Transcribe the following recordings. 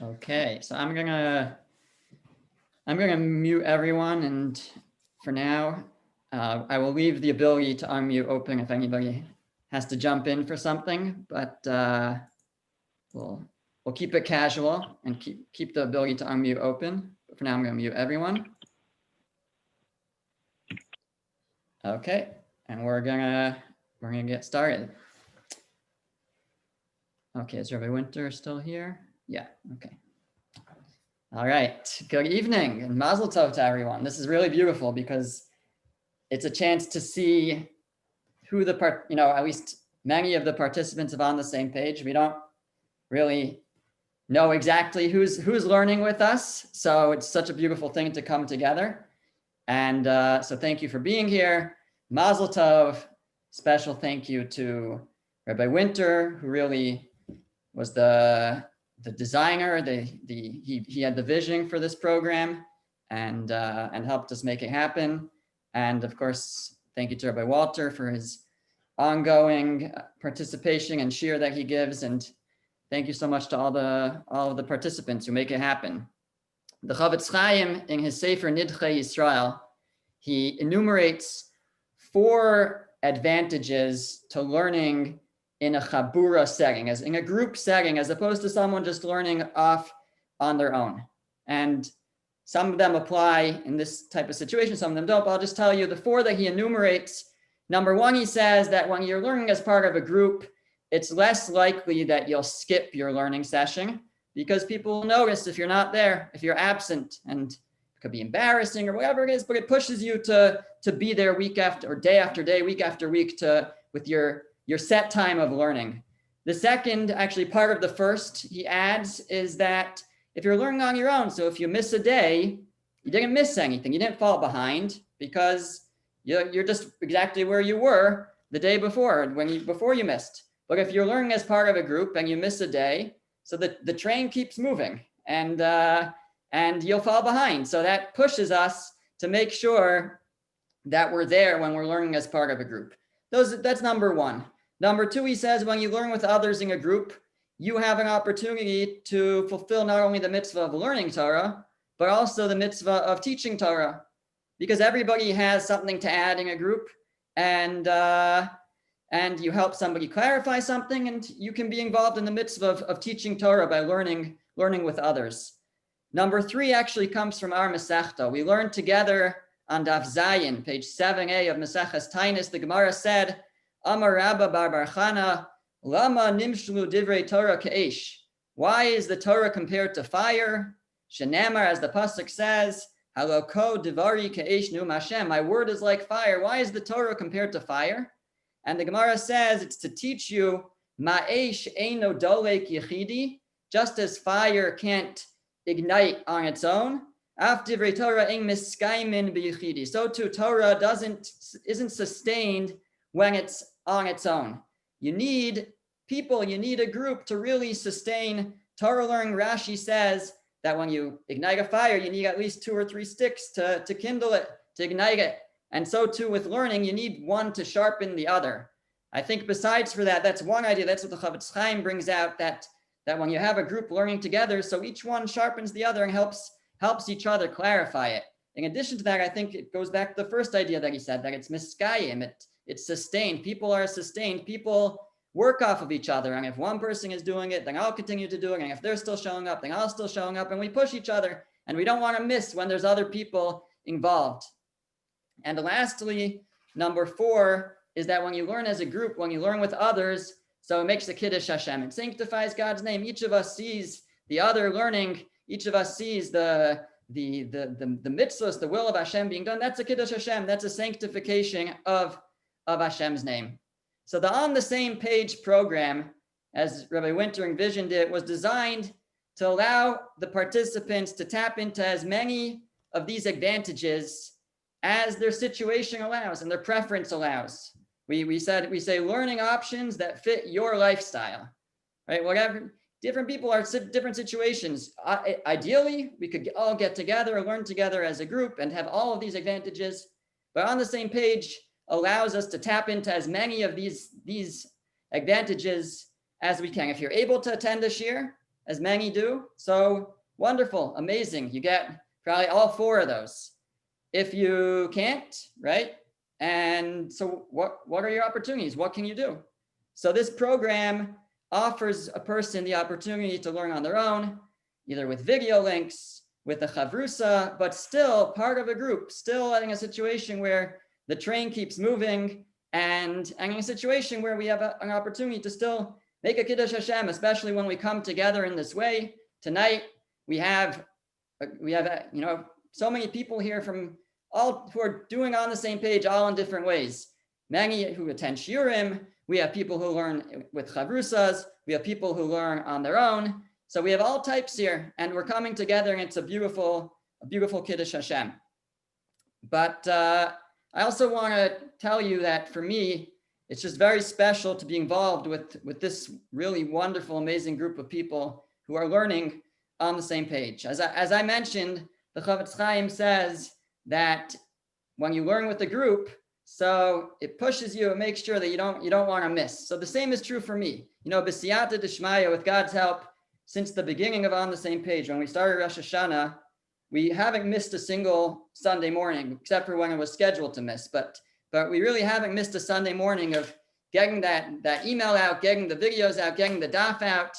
Okay, so I'm gonna mute everyone, and for now, I will leave the ability to unmute open if anybody has to jump in for something, but we'll keep it casual and keep the ability to unmute open. But for now, I'm gonna mute everyone. Okay, and we're gonna get started. Okay, is Rabbi Winter still here? Yeah, okay. All right, good evening and mazel tov to everyone. This is really beautiful because it's a chance to see who at least many of the participants are on the same page. We don't really know exactly who's learning with us, so it's such a beautiful thing to come together. And so thank you for being here. Mazel tov. Special thank you to Rabbi Winter, who really was the designer. He had the vision for this program and helped us make it happen. And of course, thank you to Rabbi Walter for his ongoing participation and shir that he gives. And thank you so much to all of the participants who make it happen. The Chavetz Chaim, in his Sefer Nidchei Yisrael, he enumerates 4 advantages to learning in a chabura setting, as in a group setting, as opposed to someone just learning off on their own. And some of them apply in this type of situation, some of them don't, but I'll just tell you the 4 that he enumerates. Number 1, he says that when you're learning as part of a group, it's less likely that you'll skip your learning session because people will notice if you're not there, if you're absent, and it could be embarrassing or whatever it is, but it pushes you to be there week after, or day after day, week after week with your set time of learning. The second, actually part of the first, he adds, is that if you're learning on your own, so if you miss a day, you didn't miss anything, you didn't fall behind because you're just exactly where you were the day before, before you missed. But if you're learning as part of a group and you miss a day, so the train keeps moving and you'll fall behind. So that pushes us to make sure that we're there when we're learning as part of a group. That's number 1. Number 2, he says, when you learn with others in a group, you have an opportunity to fulfill not only the mitzvah of learning Torah, but also the mitzvah of teaching Torah, because everybody has something to add in a group, and you help somebody clarify something, and you can be involved in the mitzvah of teaching Torah by learning with others. Number 3 actually comes from our Masechta. We learned together on Daf Zayin, page 7a of Maseches Taanis. The Gemara said, Amar Rabba bar bar Chana, Lama nimshlu divrei Torah ke'esh. Why is the Torah compared to fire? Shenamar, as the pasuk says, Haloko divari ke'esh num Hashem. My word is like fire. Why is the Torah compared to fire? And the Gemara says it's to teach you ma'esh eino dolek yechidi. Just as fire can't ignite on its own, af divrei Torah ein miskaimin b'yechidi. So too, Torah isn't sustained when it's on its own. You need people, you need a group to really sustain Torah learning. Rashi says that when you ignite a fire, you need at least 2 or 3 sticks to kindle it, to ignite it. And so too with learning, you need one to sharpen the other. I think besides for that, that's one idea. That's what the Chavetz Chaim brings out, that when you have a group learning together, so each one sharpens the other and helps each other clarify it. In addition to that, I think it goes back to the first idea that he said, that it's miskayim, it's sustained. People are sustained. People work off of each other. And if one person is doing it, then I'll continue to do it. And if they're still showing up, then I'll still showing up. And we push each other. And we don't want to miss when there's other people involved. And lastly, number 4 is that when you learn as a group, when you learn with others, so it makes the Kiddush Hashem. It sanctifies God's name. Each of us sees the other learning. Each of us sees the mitzvahs, the will of Hashem being done. That's a Kiddush Hashem. That's a sanctification of Hashem's name. So the On the Same Page program, as Rabbi Winter envisioned it, was designed to allow the participants to tap into as many of these advantages as their situation allows and their preference allows. We say learning options that fit your lifestyle, right? Whatever, different people are in different situations. Ideally, we could all get together and learn together as a group and have all of these advantages, but On the Same Page allows us to tap into as many of these advantages as we can. If you're able to attend this year, as many do. So wonderful, amazing. You get probably all 4 of those. If you can't, right? And so what are your opportunities? What can you do? So this program offers a person the opportunity to learn on their own, either with video links, with a chavrusa, but still part of a group, still in a situation where the train keeps moving, and in a situation where we have an opportunity to still make a Kiddush Hashem, especially when we come together in this way. Tonight, we have so many people here from all who are doing on the same page, all in different ways. Many who attend shiurim. We have people who learn with chavrusas. We have people who learn on their own. So we have all types here, and we're coming together, and it's a beautiful Kiddush Hashem. But I also want to tell you that for me, it's just very special to be involved with this really wonderful, amazing group of people who are learning on the same page. As I mentioned, the Chavetz Chaim says that when you learn with a group, so it pushes you, it makes sure that you don't want to miss. So the same is true for me. B'siyata d'shmaya, with God's help, since the beginning of On the Same Page, when we started Rosh Hashanah, we haven't missed a single Sunday morning, except for when it was scheduled to miss. But we really haven't missed a Sunday morning of getting that email out, getting the videos out, getting the daf out.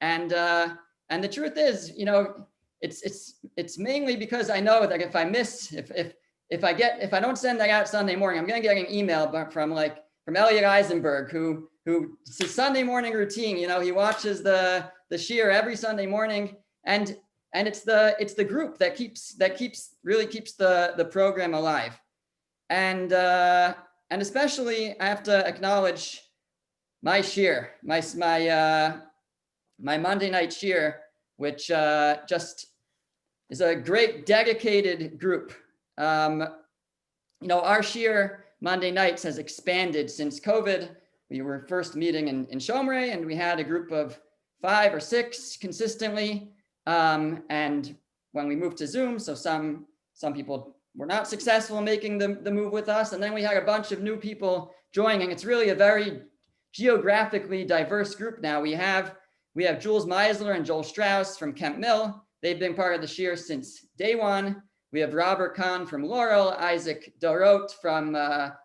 And the truth is, it's mainly because I know that if I miss, if I don't send that out Sunday morning, I'm going to get an email from Elliot Eisenberg, who it's his Sunday morning routine. He watches the shiur every Sunday morning, and it's the group that really keeps the program alive. And especially I have to acknowledge my shiur, my Monday night shiur, which just is a great dedicated group. Our shiur Monday nights has expanded since COVID. We were first meeting in Shomrei, and we had a group of 5 or 6 consistently. And when we moved to Zoom, so some people were not successful in making the move with us. And then we had a bunch of new people joining. It's really a very geographically diverse group now. We have Jules Meisler and Joel Strauss from Kemp Mill. They've been part of the shiur since day one. We have Robert Kahn from Laurel, Isaac Dorot from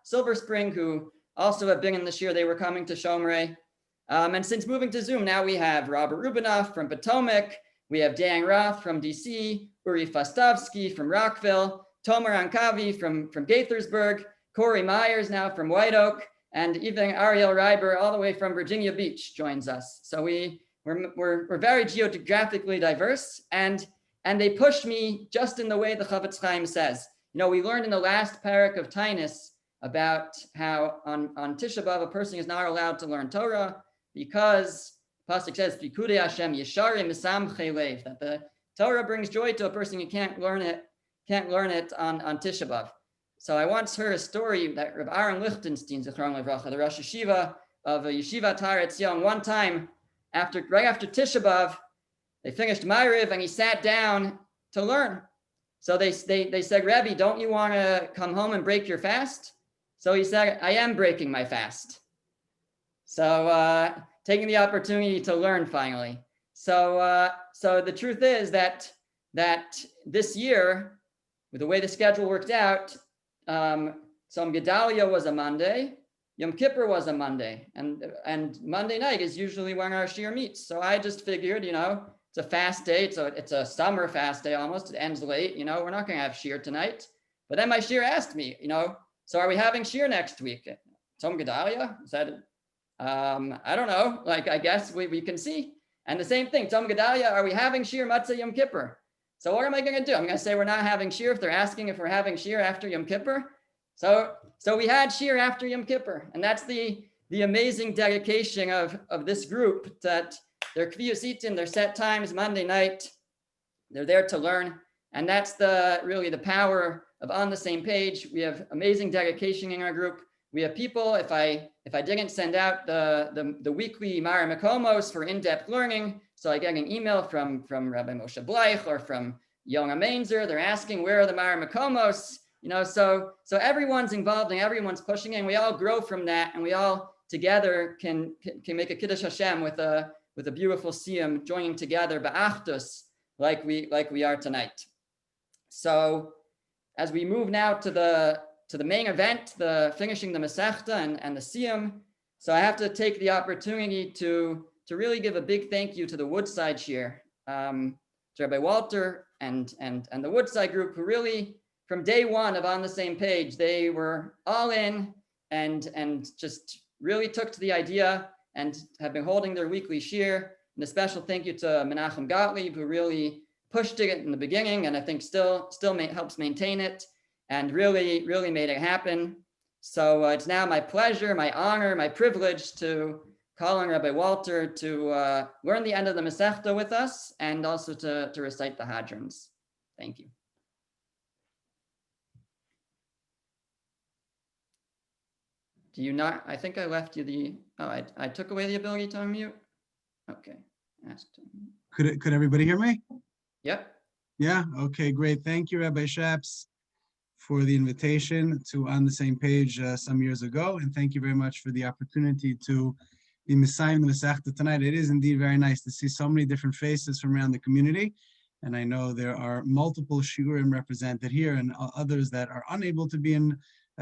Silver Spring, who also have been in the shiur. They were coming to Shomrei. And since moving to Zoom, now we have Robert Rubinoff from Potomac. We have Dan Roth from DC, Uri Fastavsky from Rockville, Tomer Ankavi from Gaithersburg, Corey Myers now from White Oak, and even Ariel Reiber all the way from Virginia Beach joins us. So we're very geographically diverse, and they push me just in the way the Chavetz Chaim says. We learned in the last parak of Taanis about how on Tisha B'Av a person is not allowed to learn Torah because Pasuk says, "Pikudei Hashem Yesharim Misamchei Lev," that the Torah brings joy to a person. You can't learn it on Tisha B'Av. So I once heard a story that Rav Aaron Lichtenstein, Zichron Levracha, the Rosh Yeshiva of a Yeshiva Taanis Siyum, one time right after Tisha B'Av, they finished Ma'ariv and he sat down to learn. So they said, "Rebbe, don't you want to come home and break your fast?" So he said, "I am breaking my fast." So taking the opportunity to learn finally. So the truth is that this year, with the way the schedule worked out, Tzom Gedalia was a Monday, Yom Kippur was a Monday, and Monday night is usually when our shiur meets. So I just figured, it's a fast day. It's a summer fast day almost. It ends late. We're not going to have shiur tonight. But then my shiur asked me, so are we having shiur next week? Tzom Gedalia? I said, I don't know. I guess we can see. And the same thing, Tzom Gedalia, are we having shiur Matzah Yom Kippur? So what am I going to do? I'm going to say we're not having shiur if they're asking if we're having shiur after Yom Kippur. So we had shiur after Yom Kippur, and that's the amazing dedication of this group, that they're kviyusitim, their set times, Monday night, they're there to learn, and that's really the power of On the Same Page. We have amazing dedication in our group. We have people, if I didn't send out the weekly Mara Makomos for in-depth learning, so I get an email from Rabbi Moshe Bleich or from Yona Mainzer, they're asking where are the Mara Makomos, so everyone's involved and everyone's pushing in. We all grow from that, and we all together can make a Kiddush Hashem with a with a beautiful siyum, joining together ba'achdus like we are tonight. So as we move now to the main event, the finishing the Masechta and the siyum, so I have to take the opportunity to really give a big thank you to the Woodside Shir, to Rabbi Walter and the Woodside group, who really, from day one of On the Same Page, they were all in and just really took to the idea and have been holding their weekly shir. And a special thank you to Menachem Gottlieb, who really pushed it in the beginning, and I think still helps maintain it, and really made it happen. So it's now my pleasure, my honor, my privilege to call on Rabbi Walter to learn the end of the Masechta with us, and also to recite the Hadrons. Thank you. Do you not? I think I left you the. Oh, I took away the ability to unmute. Okay. Asked to unmute. Could everybody hear me? Yep. Yeah. Okay. Great. Thank you, Rabbi Shaps, for the invitation to On the Same Page some years ago, and thank you very much for the opportunity to be Messiahing the Masechta tonight. It is indeed very nice to see so many different faces from around the community, and I know there are multiple shiurim represented here and others that are unable to be in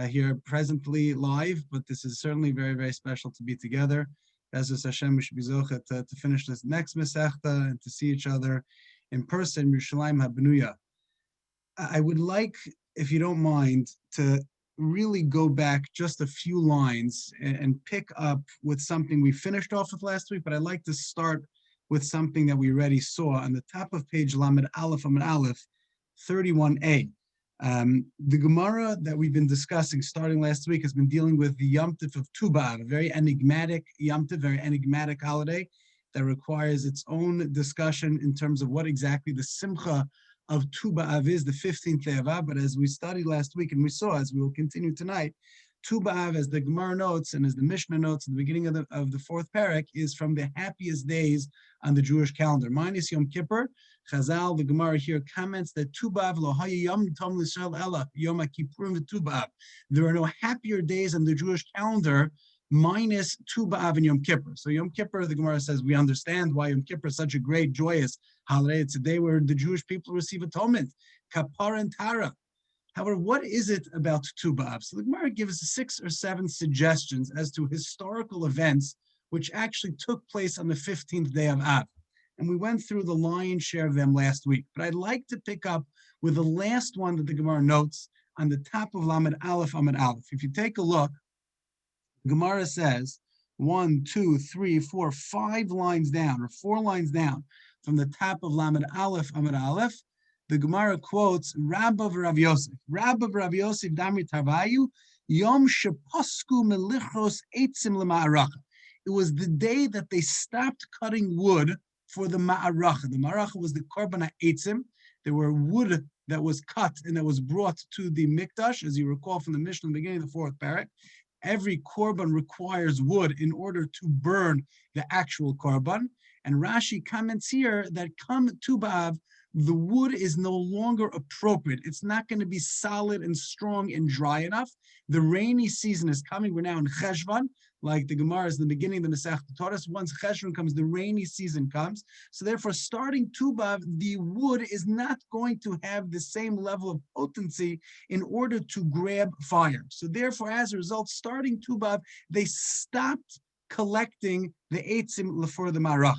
here presently live, but this is certainly very, very special to be together. As Hashem, we should be zochet to finish this next Masechta and to see each other in person, Yerushalayim HaBenuya. I would like, if you don't mind, to really go back just a few lines and pick up with something we finished off with last week, but I'd like to start with something that we already saw on the top of page Lamed Aleph Amud Aleph 31a. The Gemara that we've been discussing starting last week has been dealing with the Yom Tov of Tu B'Av, a very enigmatic Yom Tov, very enigmatic holiday that requires its own discussion in terms of what exactly the Simcha of Tu B'Av is, the 15th day of Av. But as we studied last week and we saw, as we will continue tonight, Tu B'Av, as the Gemara notes and as the Mishnah notes at the beginning of the fourth parak, is from the happiest days on the Jewish calendar. Minus Yom Kippur, Chazal, the Gemara here comments that Tu B'Av lo haya yom tom l'Yisrael ela Yom HaKippurim v'Tu B'Av. There are no happier days on the Jewish calendar minus Tu B'Av and Yom Kippur. So Yom Kippur, the Gemara says, we understand why Yom Kippur is such a great, joyous holiday. It's a day where the Jewish people receive atonement, kapara and tara. However, what is it about Tu B'Av? So the Gemara gives us 6 or 7 suggestions as to historical events which actually took place on the 15th day of Av. And we went through the lion's share of them last week. But I'd like to pick up with the last one that the Gemara notes on the top of Lamed Aleph Amud Aleph. If you take a look, Gemara says 1, 2, 3, 4, 5 lines down, or 4 lines down from the top of Lamed Aleph Amud Aleph, the Gemara quotes Rabba Rav Yosef. Rabba Rav Yosef Damri Tarvayu Yom Sheposku Melichos Eitzim LeMa'aracha. It was the day that they stopped cutting wood for the Ma'aracha. The Ma'aracha was the Korban HaEitzim. There were wood that was cut and that was brought to the Mikdash, as you recall from the Mishnah in the beginning of the 4th parak. Every Korban requires wood in order to burn the actual Korban. And Rashi comments here that come Tu B'Av, the wood is no longer appropriate. It's not going to be solid and strong and dry enough. The rainy season is coming. We're now in Cheshvan, like the Gemara is in the beginning of the Masechta taught us. Once Cheshvan comes, the rainy season comes. So therefore, starting Tu B'Av, the wood is not going to have the same level of potency in order to grab fire. So therefore, as a result, starting Tu B'Av, they stopped collecting the Eitzim for the Marach.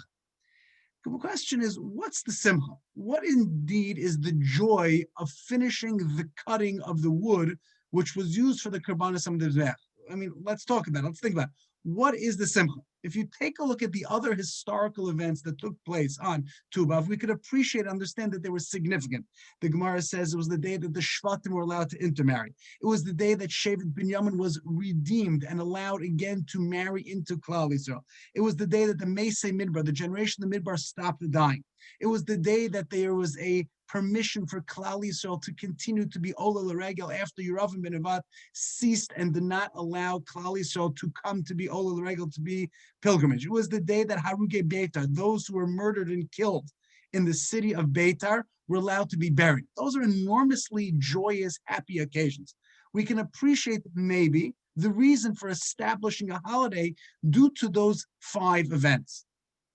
The question is, what's the simcha? What indeed is the joy of finishing the cutting of the wood, which was used for the Karbanos HaMizbech? I mean, let's talk about it. Let's think about it. What is the simcha? If you take a look at the other historical events that took place on Tu B'Av, we could appreciate and understand that they were significant. The Gemara says it was the day that the Shvatim were allowed to intermarry. It was the day that Shevet Binyamin was redeemed and allowed again to marry into Klal Yisrael. It was the day that the Meisei Midbar, the generation of the Midbar, stopped dying. It was the day that there was a permission for Klal Yisrael to continue to be Ola L'Regel after Yeravim ben Nevat ceased and did not allow Klal Yisrael to come to be Ola L'Regel, to be pilgrimage. It was the day that Haruge Beitar, those who were murdered and killed in the city of Beitar, were allowed to be buried. Those are enormously joyous, happy occasions. We can appreciate maybe the reason for establishing a holiday due to those 5 events.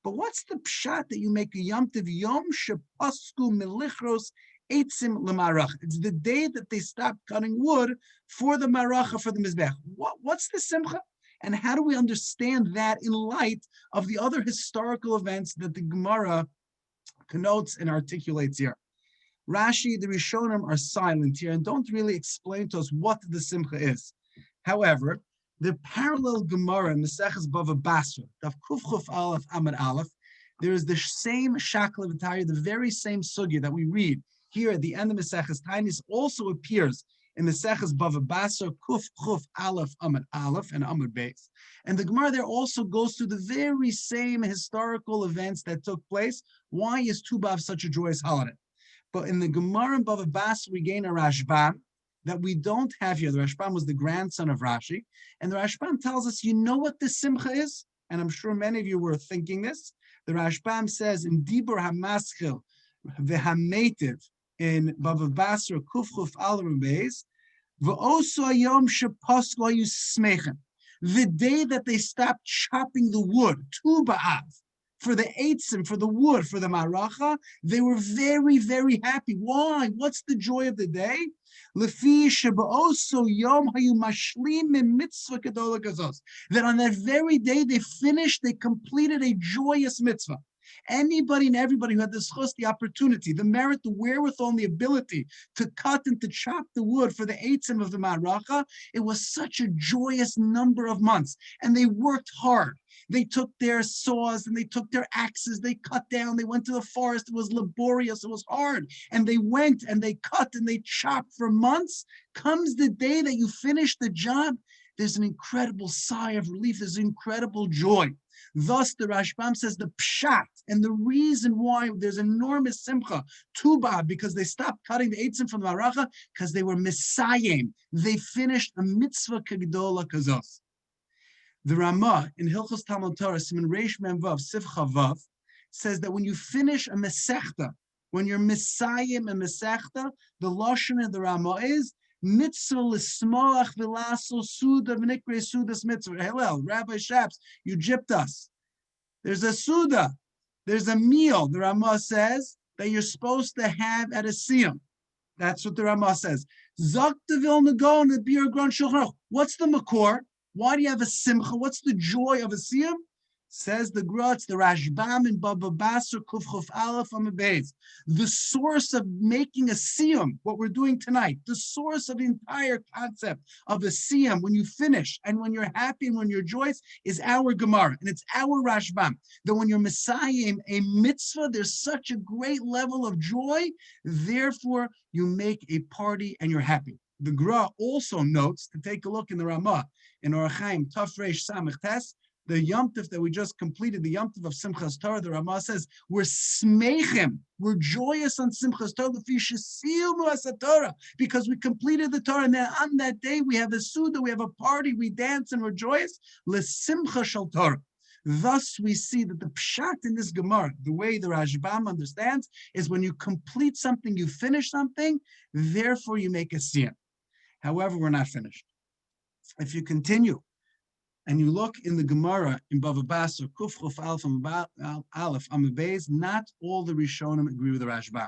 But what's the pshat that you make a Yom Tov Yom Shepasku Melichros Eitzim Lemaracha? It's the day that they stopped cutting wood for the maracha, for the mizbech. What's the simcha? And how do we understand that in light of the other historical events that the Gemara connotes and articulates here? Rashi, the Rishonim are silent here and don't really explain to us what the simcha is. However, the parallel Gemara in Maseches Bava Basra, Daf Kuf Chuf Aleph Amud Aleph, there is the same Shakla V'Tari, the very same sugya that we read here at the end of Maseches Taanis also appears in Maseches Bava Basra, Kuf Chuf Aleph Amud Aleph and Amud Beis. And the Gemara there also goes through the very same historical events that took place. Why is Tu B'Av such a joyous holiday? But in the Gemara in Bava Basra, we gain a Rashbam that we don't have here. The Rashbam was the grandson of Rashi. And the Rashbam tells us, you know what this simcha is? And I'm sure many of you were thinking this. The Rashbam says in Dibur HaMaschil v'Hametiv in Bava Basra, Kuf Chuf Aleph Beis, v'osu hayom shepasku hayu smechem. The day that they stopped chopping the wood, Tu B'Av, for the eitzim, for the wood, for the maracha, they were very, very happy. Why? What's the joy of the day? Lefi sheba'oso yom hayu mashlim mitzvah gedola kazos. That on that very day they finished, they completed a joyous mitzvah. Anybody and everybody who had the opportunity, the merit, the wherewithal, and the ability to cut and to chop the wood for the eitzim of the maracha, it was such a joyous number of months. And they worked hard. They took their saws and they took their axes, they cut down, they went to the forest, it was laborious, it was hard. And they went and they cut and they chopped for months. Comes the day that you finish the job, there's an incredible sigh of relief, there's incredible joy. Thus, the Rashbam says the pshat, and the reason why there's enormous simcha, Tu B'Av, because they stopped cutting the eitzim from the maracha, because they were misayim. They finished a mitzvah k'gedola kazos. The Ramah in Hilchos Talmud Torah, Siman Reish Mem Vav, Sifcha Vav, says that when you finish a mesechta, when you're misayim a mesechta, the lashon of the Ramah is mitzvah l'smoach v'laso suda v'nikre sudas mitzvah. Hillel, Rabbi Shaps, you gypped us. There's a suda, there's a meal, the Ramah says, that you're supposed to have at a siyum. That's what the Ramah says. Zok devil nagon the beer gron shulchan. What's the makor? Why do you have a simcha? What's the joy of a siyum? Says the Grutz, the Rashbam in Baba Basra, Kuf Chuf Aleph Amud Beis. The source of making a siyum, what we're doing tonight, the source of the entire concept of a siyum, when you finish and when you're happy and when you're joyous, is our Gemara and it's our Rashbam. That when you're Messiah, a mitzvah, there's such a great level of joy, therefore you make a party and you're happy. The Gra also notes, to take a look in the Ramah, in Orach Chaim, Taf Reish Samech Tes, the Yom Tov that we just completed, the Yom Tov of Simchas Torah, the Ramah says, we're smeichim, we're joyous on Simchas Torah, because we completed the Torah, and then on that day we have a Suda, we have a party, we dance and we're joyous, L'simcha shel Torah. Thus we see that the pshat in this Gemara, the way the Rashbam understands, is when you complete something, you finish something, therefore you make a siyum. However, we're not finished. If you continue, and you look in the Gemara in Bava Basra, Kuf Chuf Aleph Amud Beis, not all the Rishonim agree with the Rashbam.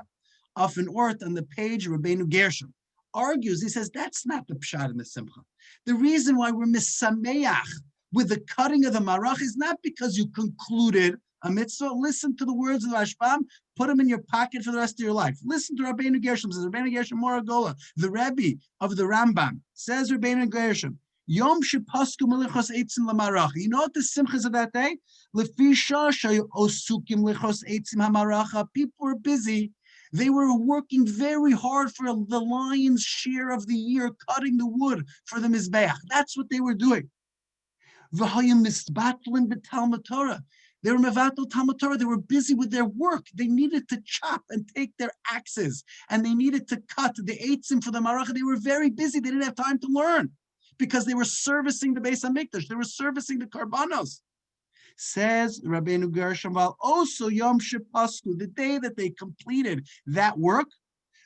Often Ort on the page, Rabbeinu Gershom argues, he says, that's not the pshat in the Simcha. The reason why we're misameach with the cutting of the marach is not because you concluded a mitzvah. Listen to the words of the Rashbam, put them in your pocket for the rest of your life. Listen to Rabbeinu Gershom, says Rabbeinu Gershom Moragola, the Rebbe of the Rambam, says Rabbeinu Gershom, Yom shepasku melichos eitzim lamaracha. You know what the simchas of that day? Lefisha shayu osukim lichos eitzim hamaracha. People were busy. They were working very hard for the lion's share of the year, cutting the wood for the mizbeach. That's what they were doing. V'hayim misbatlin b'talmud Torah. They were mevatel Talmud Torah. They were busy with their work. They needed to chop and take their axes, and they needed to cut the eitzim for the maracha. They were very busy. They didn't have time to learn, because they were servicing the Beis HaMikdash. They were servicing the Karbanos. Says Rabbeinu Gershom, while also Yom Shepasku, the day that they completed that work,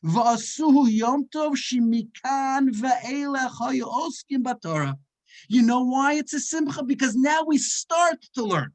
V'asuhu Yom Tov Shimikan V'elech Hayu Oskim B'Torah. You know why it's a simcha? Because now we start to learn.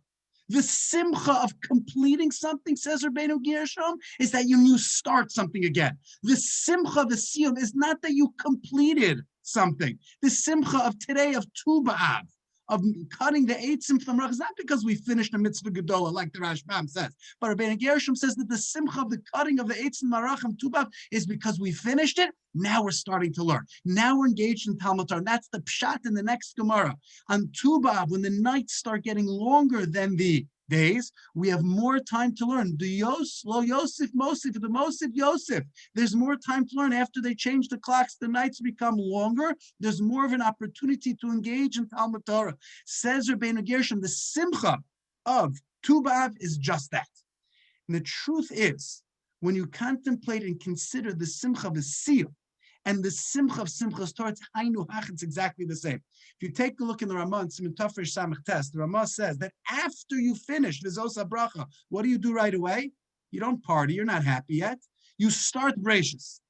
The simcha of completing something, says Rabbeinu Gershom, is that you start something again. The simcha of the siyum is not that you completed something. The simcha of today, of Tu B'Av, of cutting the eitzim from Rach, is not because we finished a mitzvah gedola, like the Rashbam says. But Rabbeinu Gershom says that the simcha of the cutting of the eitzim marachim Tu B'Av is because we finished it. Now we're starting to learn. Now we're engaged in Talmud Torah. And that's the pshat in the next Gemara. On Tu B'Av, when the nights start getting longer than the days, we have more time to learn. The Lo Yosef Mosif, the Mosif Yosef. There's more time to learn. After they change the clocks, the nights become longer. There's more of an opportunity to engage in Talmud Torah. Says Rabbeinu Gershom, the simcha of Tu B'Av is just that. And the truth is, when you contemplate and consider the simcha of the siyum and the simcha of Simchas Torah, it's hainu hach, it's exactly the same. If you take a look in the Ramah, in Siman Tafresh Samach Tes, the Ramah says that after you finish Vizos HaBracha, what do you do right away? You don't party, you're not happy yet. You start Breishis.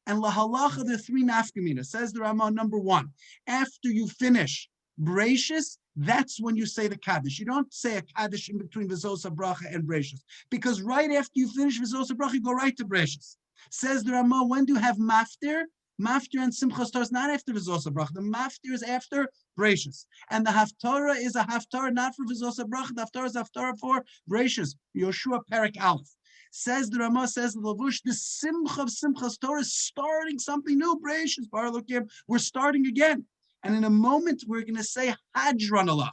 And lahalacha, the three nafkamina, says the Ramah, number one, after you finish Breishis, that's when you say the Kaddish. You don't say a Kaddish in between Vizos HaBracha and Breishis, because right after you finish Vizos HaBracha, you go right to Breishis. Says the Ramah, when do you have maftir? Maftir and Simchas Torah is not after Vizos HaBracha. The maftir is after Breishis. And the haftarah is a haftarah not for Vizos HaBracha. The haftarah is haftarah for Breishis. Yoshua Perek Aleph. Says the Ramah, says the Lavush, the simcha of Simchas Torah is starting something new. Breishis, Baruch, we're starting again. And in a moment, we're going to say Hadran Alach.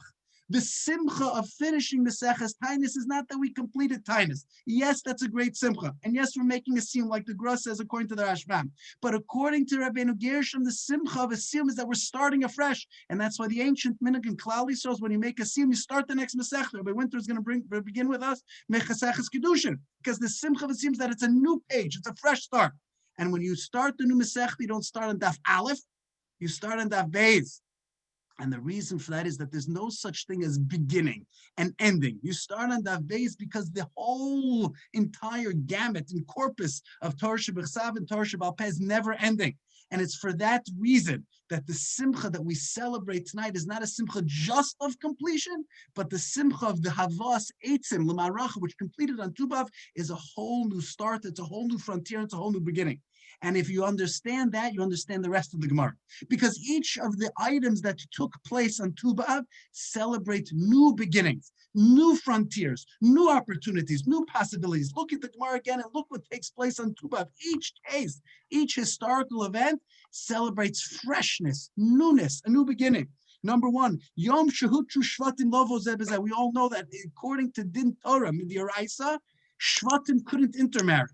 The simcha of finishing the Seches Taanis is not that we completed Taanis. Yes, that's a great simcha. And yes, we're making a siyum like the Gra says according to the Rashbam. But according to Rabbeinu Gershom, the simcha of a siyum is that we're starting afresh. And that's why the ancient minhag in Klal Yisrael, when you make a siyum, you start the next Masechta. Rabbi Winter is going to begin with us, Mechaseches Kedushin. Because the simcha of a siyum is that it's a new page, it's a fresh start. And when you start the new Masechta, you don't start on Daf Aleph, you start on Daf Beis. And the reason for that is that there's no such thing as beginning and ending. You start on Daf Beis because the whole entire gamut and corpus of Torah Shebechsav and Torah Shebal Peh is never ending. And it's for that reason that the simcha that we celebrate tonight is not a simcha just of completion, but the simcha of the Havas Eitzim, L'Maracha, which completed on Tu B'Av, is a whole new start, it's a whole new frontier, it's a whole new beginning. And if you understand that, you understand the rest of the Gemara. Because each of the items that took place on Tu B'Av celebrate new beginnings, new frontiers, new opportunities, new possibilities. Look at the Gemara again and look what takes place on Tu B'Av. Each case, each historical event celebrates freshness, newness, a new beginning. Number one, Yom Shehutru Shvatim Lovo Zeh B'Zeh. We all know that according to Din Torah, Midiraisa, Shvatim couldn't intermarry.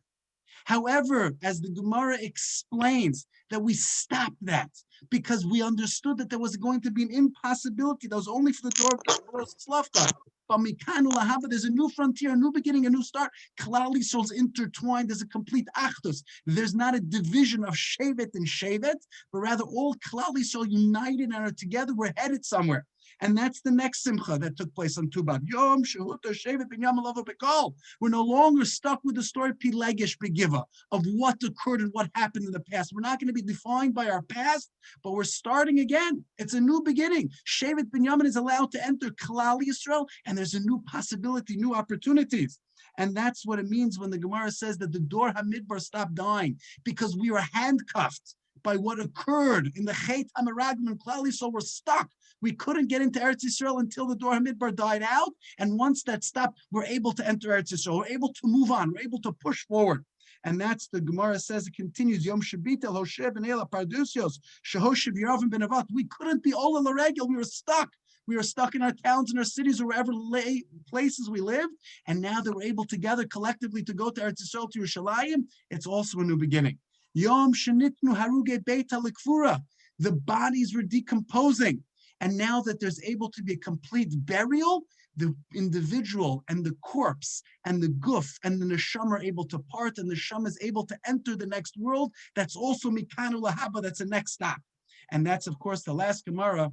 However, as the Gemara explains, that we stopped that because we understood that there was going to be an impossibility that was only for the door of Slavka. But Mikanu Lahava, there's a new frontier, a new beginning, a new start. Klal Yisrael's intertwined. There's a complete achdus. There's not a division of Shevet and Shevet, but rather all Klal Yisrael united and are together. We're headed somewhere. And that's the next simcha that took place on Tu B'Av. Yom Shehuta Shevet Ben Yom Alava Bekol. We're no longer stuck with the story Pilegesh Begiva of what occurred and what happened in the past. We're not going to be defined by our past, but we're starting again. It's a new beginning. Shevet Ben Yamin is allowed to enter Klal Yisrael, and there's a new possibility, new opportunities. And that's what it means when the Gemara says that the Dor HaMidbar stopped dying, because we were handcuffed by what occurred in the Chet HaMeraglim and Klal Yisrael. We're stuck. We couldn't get into Eretz Yisrael until the Dor HaMidbar died out. And once that stopped, we're able to enter Eretz Yisrael. We're able to move on. We're able to push forward. And that's the Gemara says, it continues, Yom Shabita, Hosheh ben Ela Pardusios, Shehoshev Yeravim ben Avat. We couldn't be Ola Laregel. We were stuck. We were stuck in our towns and our cities or wherever places we lived. And now that we're able together collectively to go to Eretz Yisrael, to Yerushalayim, it's also a new beginning. Yom Shenitnu Haruge Beita Likfura. The bodies were decomposing. And now that there's able to be a complete burial, the individual and the corpse and the guf and the neshama are able to part, and the neshama is able to enter the next world. That's also mikanu lahaba. That's the next stop. And that's, of course, the last Gemara,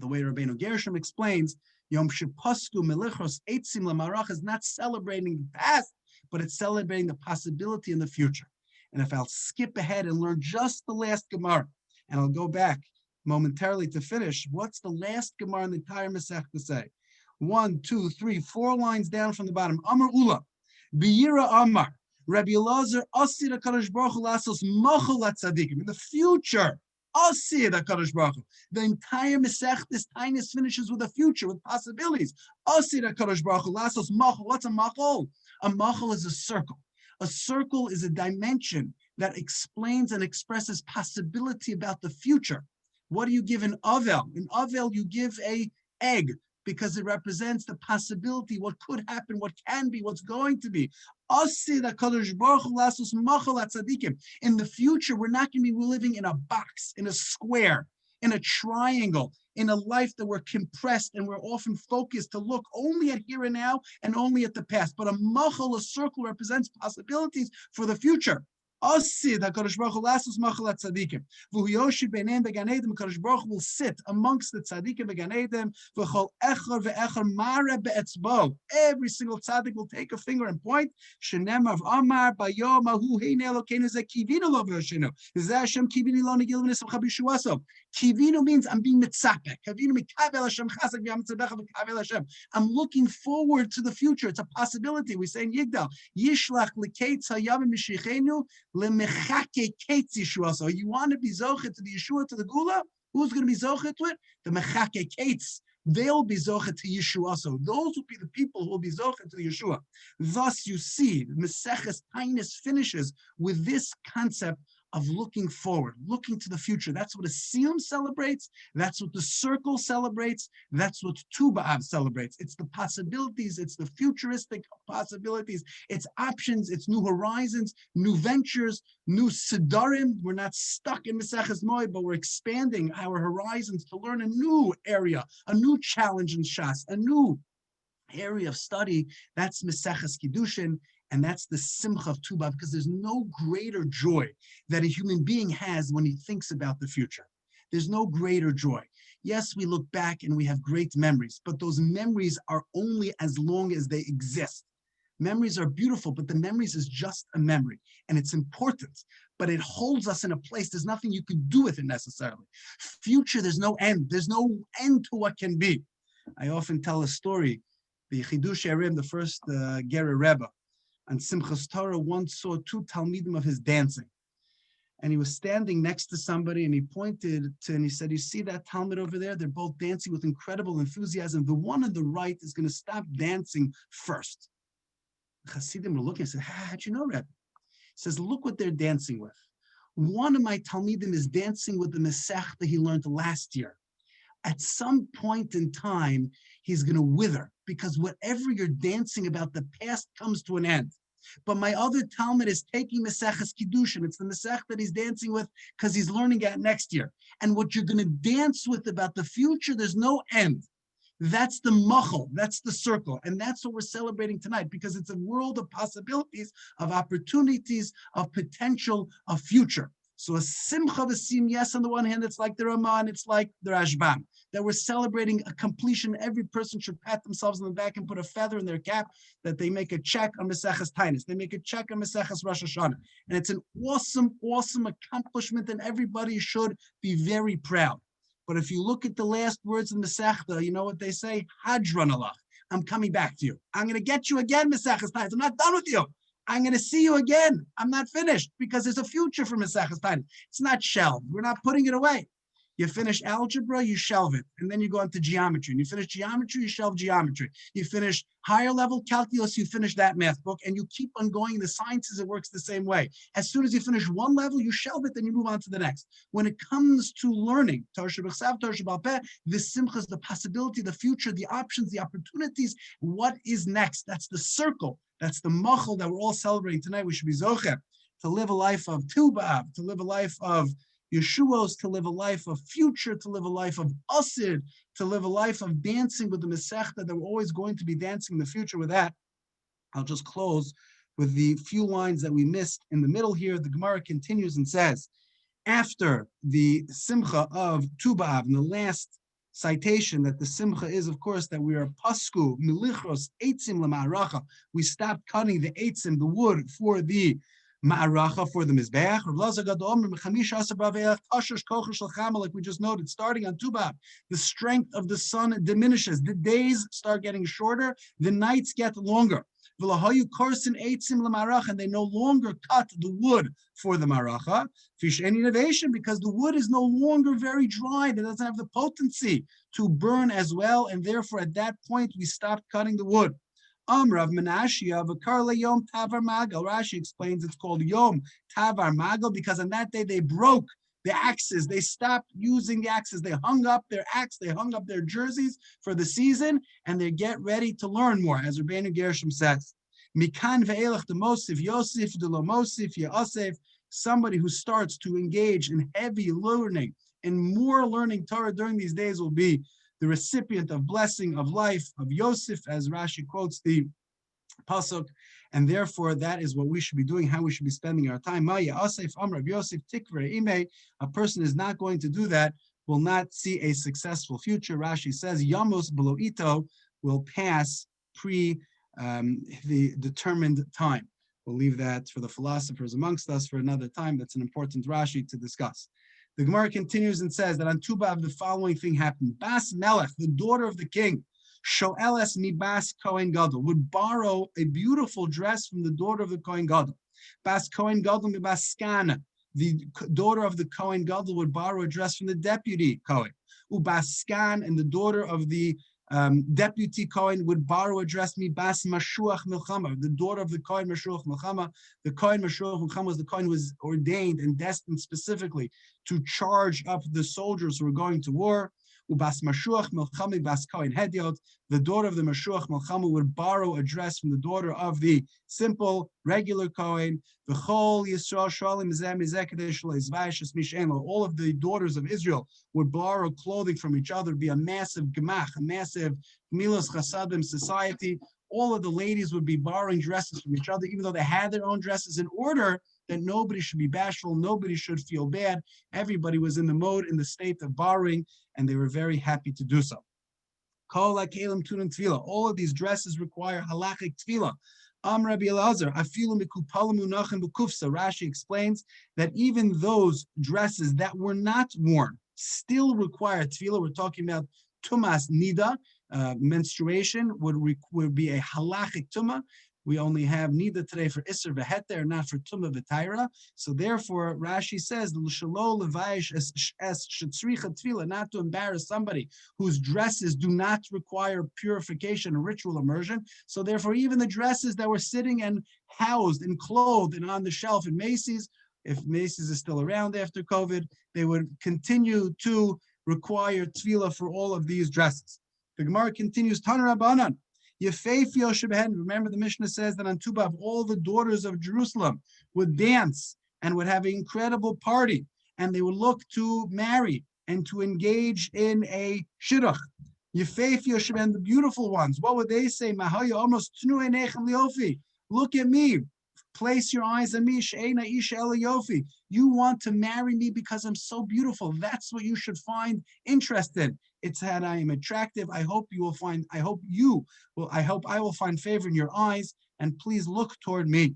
the way Rabbeinu Gershom explains, Yom Shepasku Melichos Eitzim Lamarach is not celebrating the past, but it's celebrating the possibility in the future. And if I'll skip ahead and learn just the last Gemara, and I'll go back momentarily to finish, what's the last Gemara in the entire Masechta say? 1, 2, 3, 4 lines down from the bottom. Amar Ula, Biyira Amar, Rabbi Elazar, Asir HaKadosh Baruch Hu Lasos Machol HaTzadikim. In the future, Asir HaKadosh Baruch Hu. The entire Masechtas Taanis finishes with a future, with possibilities. Asir HaKadosh Baruch Hu Lasos Machol. What's a Machol? A Machol is a circle. A circle is a dimension that explains and expresses possibility about the future. What do you give in Avel? In Avel, you give a egg because it represents the possibility, what could happen, what can be, what's going to be. In the future, we're not going to be living in a box, in a square, in a triangle, in a life that we're compressed and we're often focused to look only at here and now and only at the past. But a machal, a circle, represents possibilities for the future. Asid HaKadosh Baruch Hu lasos machal tzadikim. V'hu yoshib beineim began Eden. HaKadosh Baruch Hu will sit amongst the tzadikim began Eden. V'chol echor ve'echor mare be'etzbo. Every single tzadik will take a finger and point. Shenem of Amar bayom ahu heine Elokeinu ze kivinu lo v'yoshenu. Zeh Hashem kivinu lo negil v'nisam chabishuaso. Kivinu means I'm being mitzapek. Kivinu mikavel Hashem chazak v'yamtzebecha v'kavel Hashem. I'm looking forward to the future. It's a possibility. We say in Yigdal, Yishlach l'keitz hayavim mishichenu. So you want to be zochet to the Yeshua, to the Gula? Who's going to be zochet to it? The mechake kates. They'll be zochet to Yeshua. So those will be the people who will be zochet to the Yeshua. Thus, you see, Meseches Taanis finishes with this concept of looking forward, looking to the future. That's what a Siyum celebrates. That's what the circle celebrates. That's what Tu B'Av celebrates. It's the possibilities. It's the futuristic possibilities. It's options. It's new horizons, new ventures, new Sidarim. We're not stuck in Meseches Moed, but we're expanding our horizons to learn a new area, a new challenge in Shas, a new area of study. That's Meseches Kiddushin. And that's the simcha of Tu B'Av, because there's no greater joy that a human being has when he thinks about the future. There's no greater joy. Yes, we look back and we have great memories, but those memories are only as long as they exist. Memories are beautiful, but the memories is just a memory, and it's important, but it holds us in a place. There's nothing you can do with it necessarily. Future, there's no end. There's no end to what can be. I often tell a story. The Chidush Arim, the first Gerer Rebbe, and Simchas Torah once saw 2 Talmidim of his dancing. And he was standing next to somebody and he pointed to, and he said, you see that Talmud over there? They're both dancing with incredible enthusiasm. The one on the right is going to stop dancing first. The Hasidim were looking and said, how'd you know, Rebbe? He says, look what they're dancing with. One of my Talmidim is dancing with the Masech that he learned last year. At some point in time, he's going to wither, because whatever you're dancing about, the past comes to an end. But my other Talmud is taking Meseches Kiddushin. It's the Masech that he's dancing with because he's learning at next year. And what you're going to dance with about the future, there's no end. That's the machal, that's the circle. And that's what we're celebrating tonight, because it's a world of possibilities, of opportunities, of potential, of future. So a simcha v'sim, yes, on the one hand, it's like the Ramah, it's like the Rashbam, that we're celebrating a completion. Every person should pat themselves on the back and put a feather in their cap, that they make a check on Meseches Taanis. They make a check on Meseches Rosh Hashanah. And it's an awesome, awesome accomplishment, and everybody should be very proud. But if you look at the last words in Masechta, you know what they say? Hadron Allah. I'm coming back to you. I'm going to get you again, Meseches Taanis. I'm not done with you. I'm going to see you again. I'm not finished, because there's a future for Meseches Taanis. It's not shelved. We're not putting it away. You finish algebra, you shelve it, and then you go into geometry. And you finish geometry, you shelve geometry. You finish higher level calculus, you finish that math book, and you keep on going. In the sciences, it works the same way. As soon as you finish one level, you shelve it, then you move on to the next. When it comes to learning, Torah Shebechsav, Torah Sheba'al Peh, the simcha is the possibility, the future, the options, the opportunities. What is next? That's the circle. That's the machal that we're all celebrating tonight. We should be zocher to live a life of Tu B'Av, to live a life of Yeshuos, to live a life of future, to live a life of Asid, to live a life of dancing with the Masechta, that we're always going to be dancing in the future. With that, I'll just close with the few lines that we missed in the middle here. The Gemara continues and says, after the Simcha of Tu B'Av, and the last citation that the Simcha is, of course, that we are Pasku, Milichros, Eitzim L'Ma'aracha. We stopped cutting the Eitzim, the wood, for the Ma'aracha for the Mizbeach. Like we just noted, starting on Tu B'Av, the strength of the sun diminishes. The days start getting shorter. The nights get longer. And they no longer cut the wood for the maracha. Because the wood is no longer very dry. It doesn't have the potency to burn as well. And therefore, at that point, we stopped cutting the wood. Rav Menashia v'karle Yom Tavar Magal. Rashi explains it's called Yom Tavar Magal because on that day they broke the axes. They stopped using the axes. They hung up their axe. They hung up their jerseys for the season, and they get ready to learn more, as Rabbeinu Gershom says. Mikan ve'elach the Mosif Yosef de lo Mosif Yosef. Somebody who starts to engage in heavy learning and more learning Torah during these days will be the recipient of blessing of life of Yosef, as Rashi quotes the pasuk, and therefore that is what we should be doing, how we should be spending our time. A person is not going to do that, will not see a successful future. Rashi says, Yamos below ito will pass pre the determined time. We'll leave that for the philosophers amongst us for another time. That's an important Rashi to discuss. The Gemara continues and says that on Tu B'Av the following thing happened. Bas Melech, the daughter of the king, Shoeles mi Bas Kohen Gadol, would borrow a beautiful dress from the daughter of the Kohen Gadol. Bas Kohen Gadol mi Bas Skana, the daughter of the Kohen Gadol would borrow a dress from the deputy Kohen. Ubas Skan, and the daughter of the deputy Kohen would borrow a dress mi Bas Mashuach Milchama, the daughter of the Kohen Mashuach Milchama. The Kohen Mashuach Milchama was the Kohen who was ordained and destined specifically to charge up the soldiers who were going to war. Ubas Mashuach Milchama Bas Kohen Hediot, the daughter of the Mashuach Milchama would borrow a dress from the daughter of the simple, regular Kohen. All of the daughters of Israel would borrow clothing from each other, be a massive gemach, a massive milos chasadim society. All of the ladies would be borrowing dresses from each other, even though they had their own dresses, in order that nobody should be bashful, nobody should feel bad. Everybody was in the state of borrowing, and they were very happy to do so. All of these dresses require halachic tefillah. Rabbi Elazar, Rashi explains that even those dresses that were not worn still require tefillah. We're talking about tumas nida, menstruation would be a halachic tumah. We only have nida today for Isser v'heter, not for tumah v'taira. So therefore, Rashi says, not to embarrass somebody whose dresses do not require purification and ritual immersion. So therefore, even the dresses that were sitting and housed and clothed and on the shelf in Macy's, if Macy's is still around after COVID, they would continue to require tefillah for all of these dresses. The Gemara continues, Tana Rabbanan. Remember, the Mishnah says that on Tu B'Av, all the daughters of Jerusalem would dance and would have an incredible party, and they would look to marry and to engage in a shidduch. The beautiful ones, what would they say? Look at me. Place your eyes on me. You want to marry me because I'm so beautiful. That's what you should find interest in. It's that I am attractive. I hope I will find favor in your eyes, and please look toward me.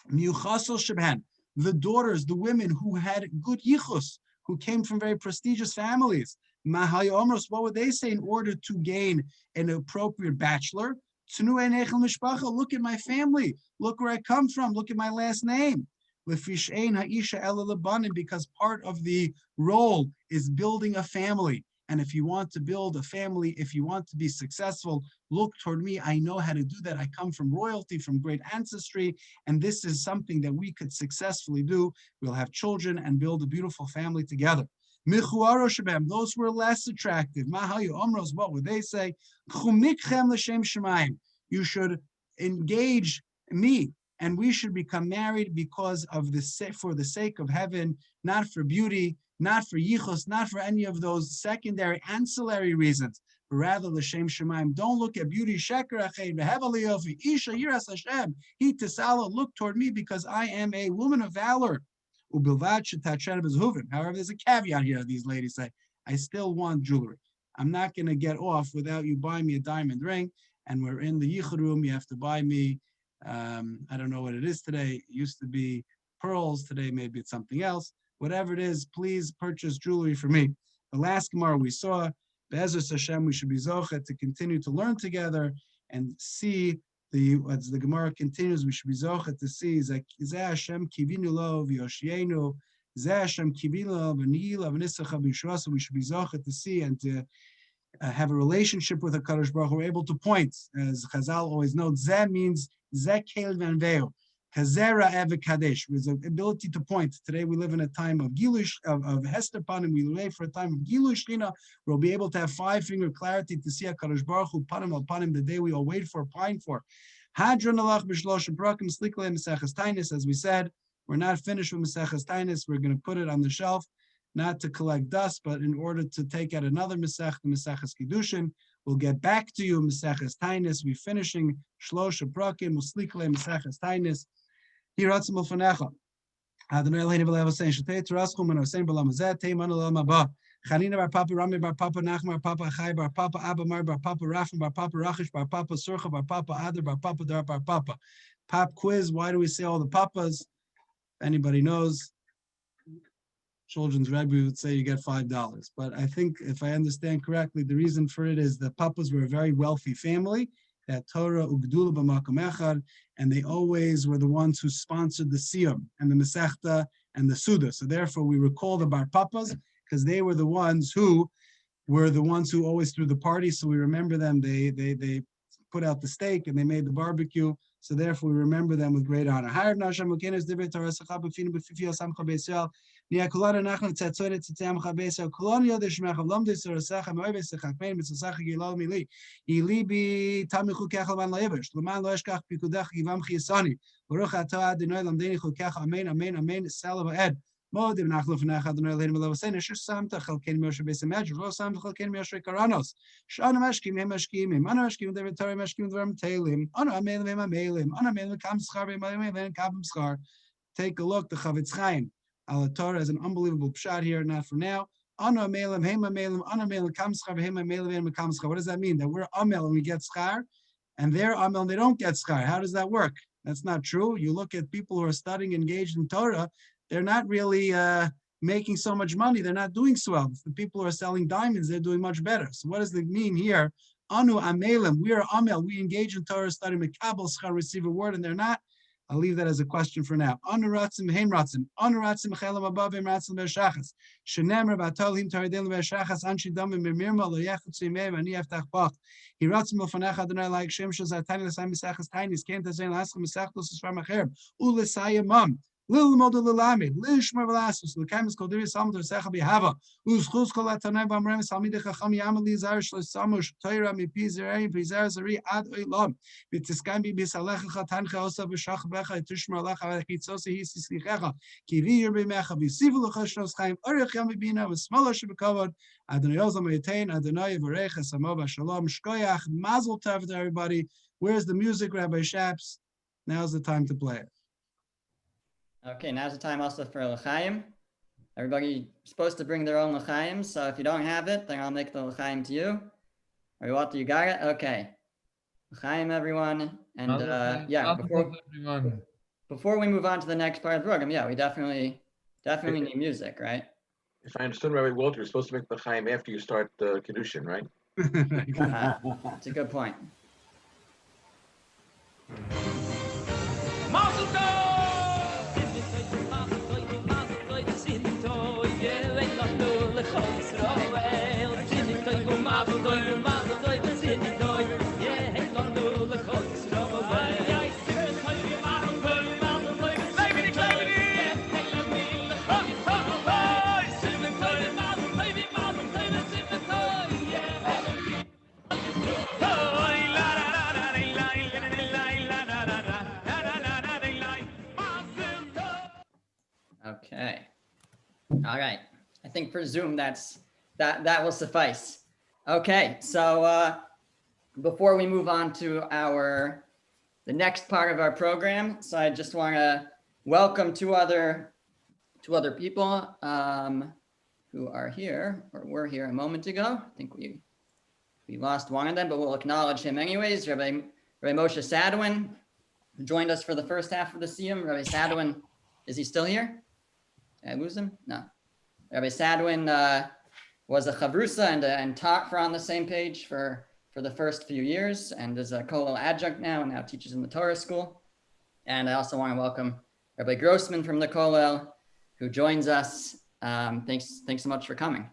The daughters, the women who had good yichus, who came from very prestigious families. What would they say in order to gain an appropriate bachelor? Look at my family. Look where I come from. Look at my last name. Because part of the role is building a family. And if you want to build a family, if you want to be successful, look toward me. I know how to do that. I come from royalty, from great ancestry, and this is something that we could successfully do. We'll have children and build a beautiful family together. Those who were less attractive, what would they say? You should engage me, and we should become married because of for the sake of heaven, not for beauty, not for yichus, not for any of those secondary, ancillary reasons, but rather l'shem shemaim. Don't look at beauty. Sheker achein v'hevali yofi isha yiras Hashem. He tisala, look toward me because I am a woman of valor. Ubilvad shetatchen b'zhuvim. However, there's a caveat here. These ladies say, I still want jewelry. I'm not going to get off without you buying me a diamond ring. And we're in the yichud room. You have to buy me I don't know what it is today. It used to be pearls. Today, maybe it's something else. Whatever it is, please purchase jewelry for me. The last Gemara we saw, Be'ezus Hashem, we should be zochet to continue to learn together and see as the Gemara continues, we should be zochet to see Zeh Hashem kivinu lo v'yoshienu, Zeh Hashem kivinu lo v'niyila v'nisacha v'yishuasa. We should be zochet to see and to have a relationship with HaKadosh Baruch Hu. We're able to point, as Chazal always notes, Zeh means Zeh kel v'nveo. Kazera Kadesh, with the ability to point. Today we live in a time of Gilush, of Hester Panim. We wait for a time of Gilush Lina. We'll be able to have 5-finger clarity to see HaKadosh Baruch Hu Panim al Panim, the day we all wait for, pine for. Hadron alach b'shlosh brakim sliklei Maseches Taanis. As we said, we're not finished with Maseches Taanis. We're going to put it on the shelf, not to collect dust, but in order to take out another Masech, the Maseches Kiddushin. We'll get back to you, Maseches Taanis. We're finishing Shlosh Brakim, Musliklei Maseches Taanis. Hiratzim Ulfanecha. Adonai Eloheinu v'lev Hossein Shetei Teraschum and Hossein B'lam Hazeh Tei Manu L'Olam Haba. Chanina Bar Papa, Rami Bar Papa, Nachman Bar Papa, Achai Bar Papa, Abba Mar Bar Papa, Rafim Bar Papa, Rachish Bar Papa, Surcha Bar Papa, Adar Bar Papa, Dar Bar Papa. Pop quiz, why do we say all the papas? If anybody knows, children's Rebbe would say you get $5. But I think if I understand correctly, the reason for it is the papas were a very wealthy family, that Torah ugdula b'makom echad, and they always were the ones who sponsored the Siyum and the Masechta and the Suda. So therefore we recall the Bar Papas because they were the ones who always threw the party. So we remember them. They put out the steak and they made the barbecue. So therefore we remember them with great honor. Modim nachlo v'nach Adonai Eloheinu v'lev Hossein asher samta chalkein Moshe beis Hamedrash v'lo samta chalkein Moshe Karanos shana mashkim hem mashkim hem ana mashkim David Torah mashkim dvarim teilim ana amelim hem amelim ana amelim kam schar hem amelim kam schar. Take a look. The Chavetz Chaim al Torah has an unbelievable pshat here. Not for now. Ana amelim hem amelim ana amelim kam schar hem amelim hem kam schar. What does that mean? That we're amel and we get schar, and they're amel and they don't get schar. How does that work? That's not true. You look at people who are studying, engaged in Torah. They're not really making so much money. They're not doing so well. The people who are selling diamonds, they're doing much better. So what does it mean here? Anu amelim, we are amel. We engage in Torah study, mekabel schar, receive a word, and they're not. I'll leave that as a question for now. Anu ratzim, heim ratzim. Anu ratzim, chelam abavim ratzim be'shachas. Shenemer ba'tolim taridin be'shachas, anshi damim be'mirma, lo yechutz yimei, ani yaftach bach. He ratzim l'fanech Adonai like Shem shazatani l'say misachas tainis, kent hazayin l'ascha misachtos esvar macher, u'l'sayimam. Lil model lamid, lishmer velasus, lekamis koldiri samter secha bihava, uschus kolatanai bamrem salmide chacham yamali zarish samush toira mi pizeri pizeri zari ad oilam, bitiskami bisalecha chatancha osa v'shach becha etushmer alecha v'chitzosi hisislichecha, kivi yerbi mecha v'sivu l'chashnos chaim orich yam v'bina v'smala shebekavod, Adonai ozam yitain, Adonai yivarech esamova shalom shkoyach, mazel tov to everybody. Where's the music, Rabbi Shaps? Now's the time to play it. Okay, now's the time also for l'chaim. Everybody's supposed to bring their own l'chaim, so if you don't have it, then I'll make the l'chaim to you. Or Walter, you got it? Okay. L'chaim, everyone. And yeah, before we move on to the next part of the program, yeah, we definitely need music, right? If I understood Rabbi Walter, you're supposed to make the l'chaim after you start the Kiddushin, right? That's a good point. Okay. All right. I think for Zoom, that will suffice. Okay. So before we move on to the next part of our program, so I just want to welcome two other people who are here or were here a moment ago. I think we lost one of them, but we'll acknowledge him anyways. Rabbi Moshe Sadwin, who joined us for the first half of the Siyum. Rabbi Sadwin, is he still here? Did I lose him? No. Rabbi Sadwin was a chavrusa and taught for On the Same Page for the first few years, and is a kollel adjunct now, and now teaches in the Torah school. And I also want to welcome Rabbi Grossman from the kollel, who joins us. Thanks so much for coming.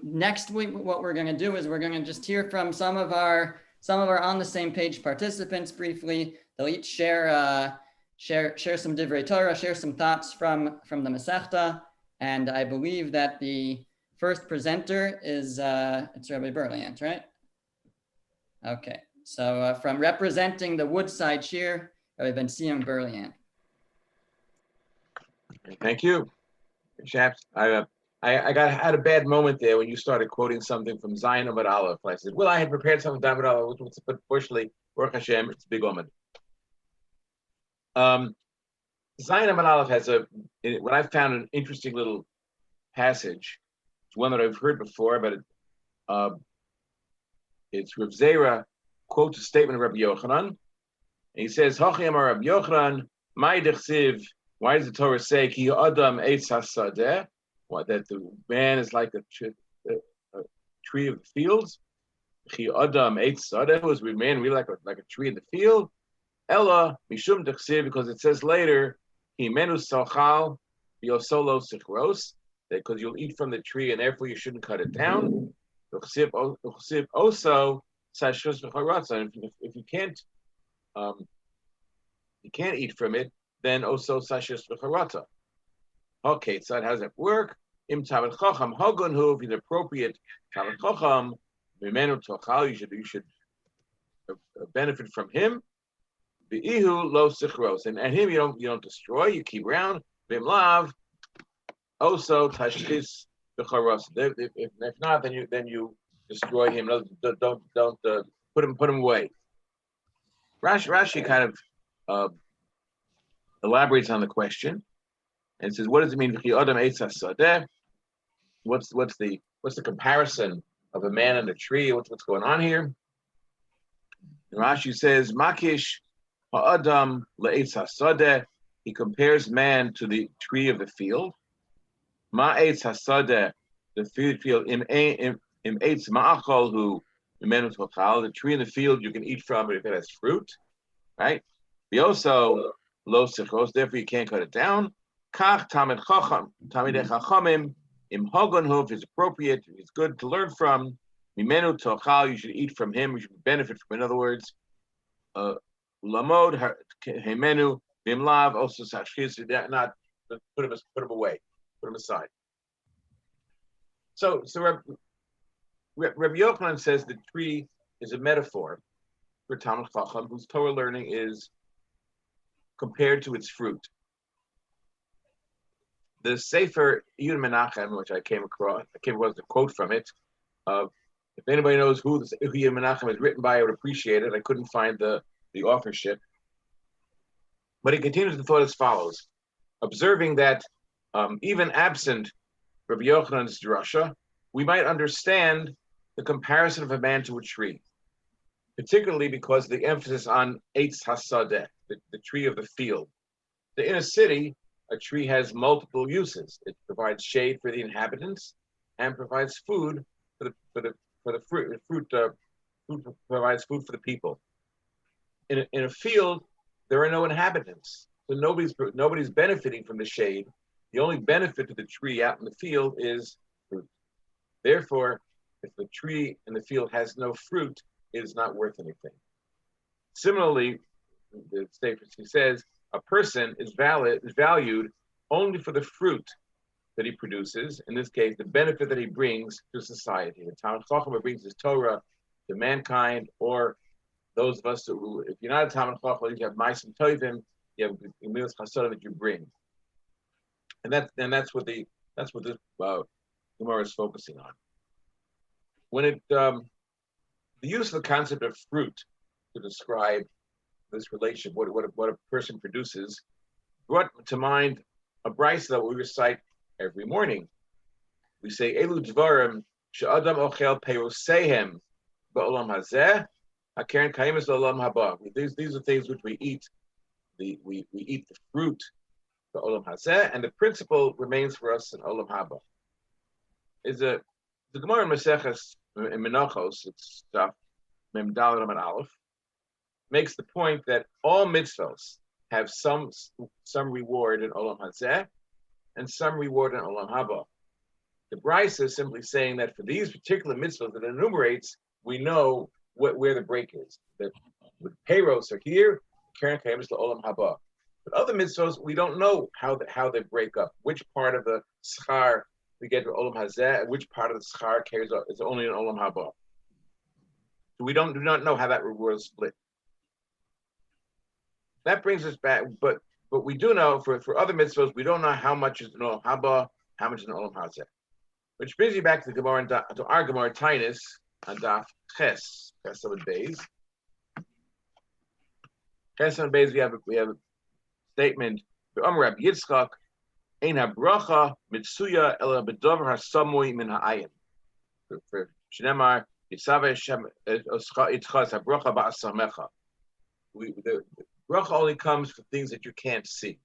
Next week, what we're going to do is we're going to just hear from some of our On the Same Page participants briefly. They'll each share some divrei Torah, share some thoughts from the Masechta, and I believe that the first presenter is it's Rabbi Berliant, right? Okay, so from representing the Woodside Shir, Rabbi Ben Siyum Berliant. Thank you, chaps. I had a bad moment there when you started quoting something from Zion Amud Aleph. I said, well, I had prepared something from Amud Aleph, but fortunately, Baruch Hashem, it's a big Amud. Zion Amud Aleph has what I found an interesting little passage. It's one that I've heard before, but it's Rav Zera quotes a statement of Rabbi Yochanan, and he says, "Hachim Rabbi Yochanan, my dechsiv." Why does the Torah say Ki Adam Eitz Hasadeh? What, that the man is like a tree of the fields? Ki Adam Eitz Hasadeh, was we man really like a tree in the field? Ella Mishum Dechsiv, because it says later Hi Menu Salchal Biosolo Sichros, because you'll eat from the tree and therefore you shouldn't cut it down. Also, if you can't eat from it, then also sashis v'charata. Okay, so how does that work? Im tavet chacham hagun hu, if he's appropriate tavet chacham, mimenu tochal, you should benefit from him. V'ihu lo sichros, and him you don't destroy, you keep around. Vim lav, also tashchis v'charata. If not, then you destroy him. Don't put him away. Rashi kind of elaborates on the question and says, what does it mean? What's the comparison of a man and a tree? What's going on here? And Rashi says, Makish ha'adam le'etz hasadeh. He compares man to the tree of the field. Ma'etz hasadeh, the field, im eitz ma'achol hu imenu tochal. The tree in the field you can eat from it if it has fruit, right? We also lo sichos, therefore you can't cut it down. Kach tamid chachamim im hogon hu, if it's appropriate, if it's good to learn from. Mimenu tochal, you should eat from him, you should benefit from. In other words, lamod hemenu bimlav also sashchis, not put him away, put him aside. So Rabbi Yochanan says the tree is a metaphor for Talmid Chacham, whose Torah learning is compared to its fruit. The Sefer Yud Menachem, which I came across a quote from it. If anybody knows who Yud Menachem is written by, I would appreciate it. I couldn't find the authorship. But he continues the thought as follows: observing that even absent Rabbi Yochanan's drasha, we might understand the comparison of a man to a tree, particularly because of the emphasis on Eitz Hasadeh, the tree of the field. In a city, a tree has multiple uses. It provides shade for the inhabitants and provides food for the fruit. Fruit provides food for the people. In a field, there are no inhabitants, so nobody's benefiting from the shade. The only benefit to the tree out in the field is fruit. Therefore, if the tree in the field has no fruit, it is not worth anything. Similarly, the statement says a person is valued only for the fruit that he produces. In this case, the benefit that he brings to society. The Talmid Chacham brings his Torah to mankind, or those of us who, if you're not a Talmid Chacham, you have Ma'asim Tovim, you have Milas Chasodim that you bring, and that's what this Gemara is focusing on. When the use of the concept of fruit to describe this relationship, what a person produces, brought to mind a brisa that we recite every morning. We say, Elu Dvarim she'adam ochel perosehem ba'olam hazeh, Karen Kaimis Olam Haba. These are things which we eat. We eat the fruit, the Olam Hazeh, and the principle remains for us in Olam Haba. The Gemara in Maseches in Menachos, it's stuff Mem Daled Amud Aleph, makes the point that all mitzvos have some reward in Olam Hazeh and some reward in Olam Haba. The Brisa is simply saying that for these particular mitzvahs that it enumerates, we know where the break is. That with payros are here, Karen Kayim is the Olam Haba. But other mitzvahs, we don't know how they break up. Which part of the schar we get to Olam Hazeh, and which part of the schar carries up is only in Olam Haba. So we do not know how that reward is split. That brings us back, but we do know for other mitzvahs, we don't know how much is in Olam Haba, how much is in Olam Hazeh. Which brings me back to the Gemara, to our Gemara Taanis on Daf Ches Amud Beis. Ches Amud Beis, we have a statement. Rabbi Yitzchak, Ein habracha mitsuya ela bedover hasamui min ha'ayin. For Shnemar Yitzaveh Hashem Yitzchak habracha ba'asamecha. The bracha only comes for things that you can't see.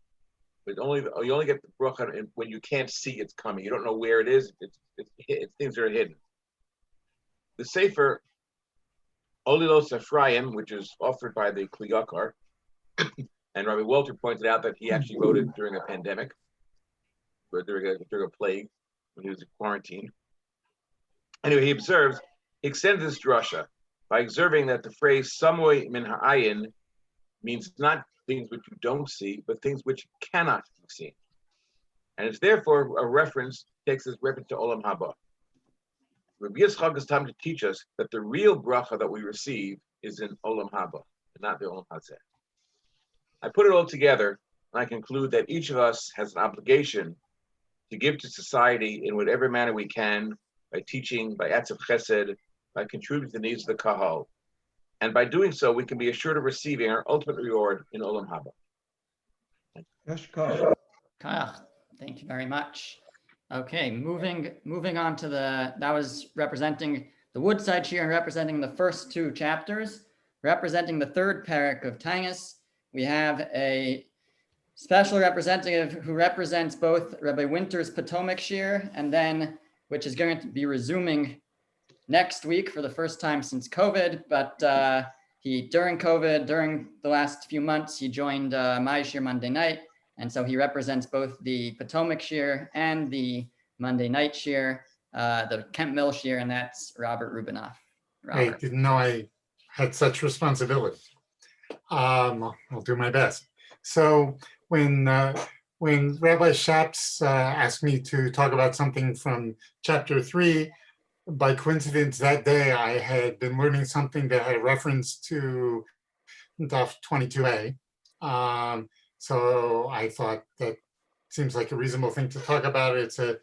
But you only get the bracha when you can't see it's coming. You don't know where it is. It's things that are hidden. The Sefer Olilos Ephraim, which is offered by the Kli Yakar, and Rabbi Walter pointed out that he actually wrote it during a pandemic, during a plague, when he was in quarantine. Anyway, he extended this drasha by observing that the phrase "Samoy min ha'ayin" means not things which you don't see, but things which cannot be seen. And it's therefore takes this reference to Olam Haba. Rabbi Yitzchak is time to teach us that the real bracha that we receive is in Olam Haba, and not the Olam Hazeh. I put it all together, and I conclude that each of us has an obligation to give to society in whatever manner we can, by teaching, by acts of chesed, by contributing to the needs of the kahal. And by doing so, we can be assured of receiving our ultimate reward in Olam Haba. Thank you very much. Okay, moving on to that was representing the Woodside Shir and representing the first two chapters. Representing the third parak of Taanis, we have a special representative who represents both Rabbi Winter's Potomac Shir, and then, which is going to be resuming next week for the first time since COVID, but during the last few months, he joined my Shir Monday night, and so he represents both the Potomac Shir and the Monday night Shir, the Kent Mill Shir, and that's Robert Rubinoff. I didn't know I had such responsibility. I'll do my best. So when Rabbi Shaps asked me to talk about something from chapter 3, by coincidence that day I had been learning something that had a reference to Daf 22a. So I thought that seems like a reasonable thing to talk about. It's a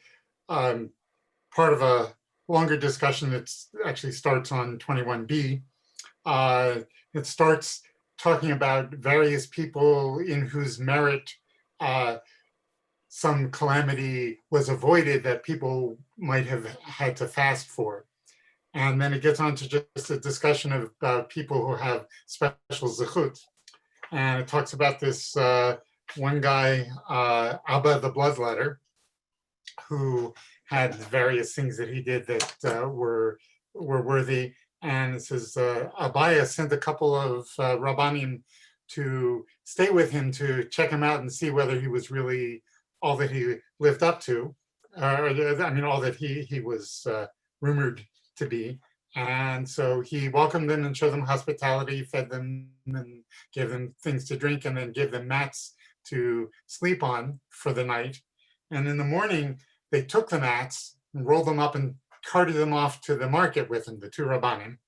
part of a longer discussion that actually starts on 21b. It starts talking about various people in whose merit some calamity was avoided that people might have had to fast for. And then it gets on to just a discussion of people who have special zechut. And it talks about this one guy, Abba the Bloodletter, who had various things that he did that were worthy. And it says Abaya sent a couple of Rabbanim to stay with him to check him out and see whether he was really all that he lived up to, all that he was rumored to be. And so he welcomed them and showed them hospitality, fed them and gave them things to drink, and then gave them mats to sleep on for the night. And in the morning, they took the mats and rolled them up and carted them off to the market with him, the two Rabbanim.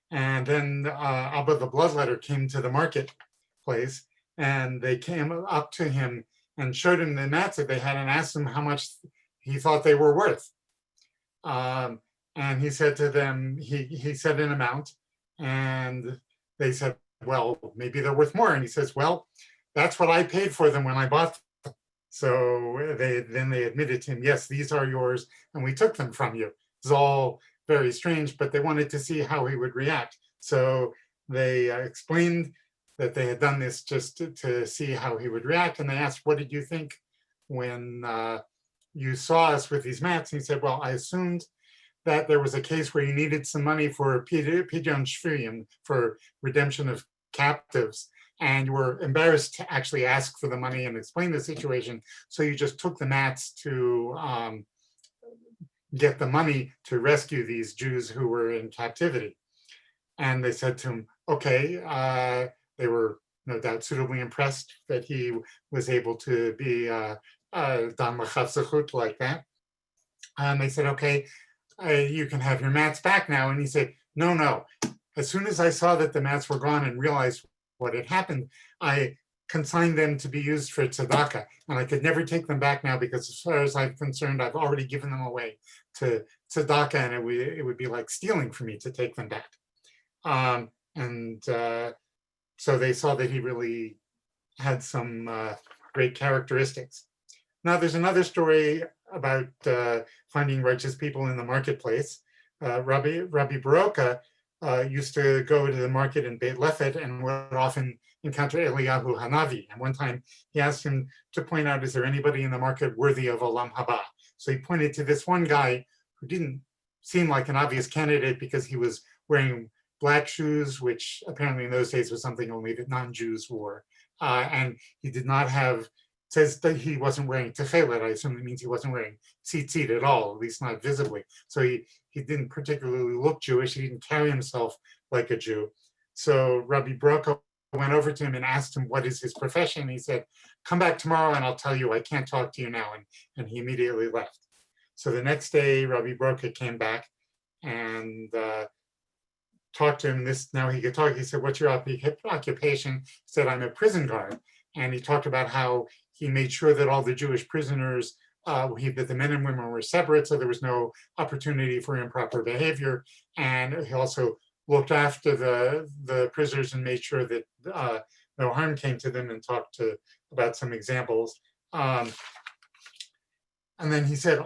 And then Abba the Bloodletter came to the marketplace, and they came up to him and showed him the mats that they had and asked him how much he thought they were worth. And he said to them, he said an amount, and they said, well, maybe they're worth more. And he says, well, that's what I paid for them when I bought them. So they admitted to him, yes, these are yours, and we took them from you. It's all very strange, but they wanted to see how he would react. So they explained that they had done this just to see how he would react. And they asked, what did you think when you saw us with these mats? And he said, well, I assumed that there was a case where you needed some money for Pidyon Shvuyim, for redemption of captives. And you were embarrassed to actually ask for the money and explain the situation. So you just took the mats to get the money to rescue these Jews who were in captivity. And they said to him, okay, they were no doubt suitably impressed that he was able to be done l'chav like that. And they said, okay, you can have your mats back now. And he said, no. As soon as I saw that the mats were gone and realized what had happened, I consigned them to be used for tzedakah. And I could never take them back now because as far as I'm concerned, I've already given them away to tzedakah, and it would be like stealing for me to take them back. So they saw that he really had some great characteristics. Now there's another story about finding righteous people in the marketplace. Rabbi Baroka used to go to the market in Beit Lefet and would often encounter Eliyahu Hanavi. And one time he asked him to point out, is there anybody in the market worthy of Olam Haba? So he pointed to this one guy who didn't seem like an obvious candidate because he was wearing black shoes, which apparently in those days was something only that non-Jews wore. And he did not have, says that he wasn't wearing techelet. I assume it means he wasn't wearing tzitzit at all, at least not visibly. So he didn't particularly look Jewish. He didn't carry himself like a Jew. So Rabbi Baroka went over to him and asked him, what is his profession? He said, come back tomorrow and I'll tell you, I can't talk to you now. And he immediately left. So the next day, Rabbi Baroka came back and talked to him. Now he could talk. He said, what's your occupation? He said, I'm a prison guard. And he talked about how he made sure that all the Jewish prisoners, that the men and women were separate, so there was no opportunity for improper behavior. And he also looked after the prisoners and made sure that no harm came to them, and talked about some examples. And then he said,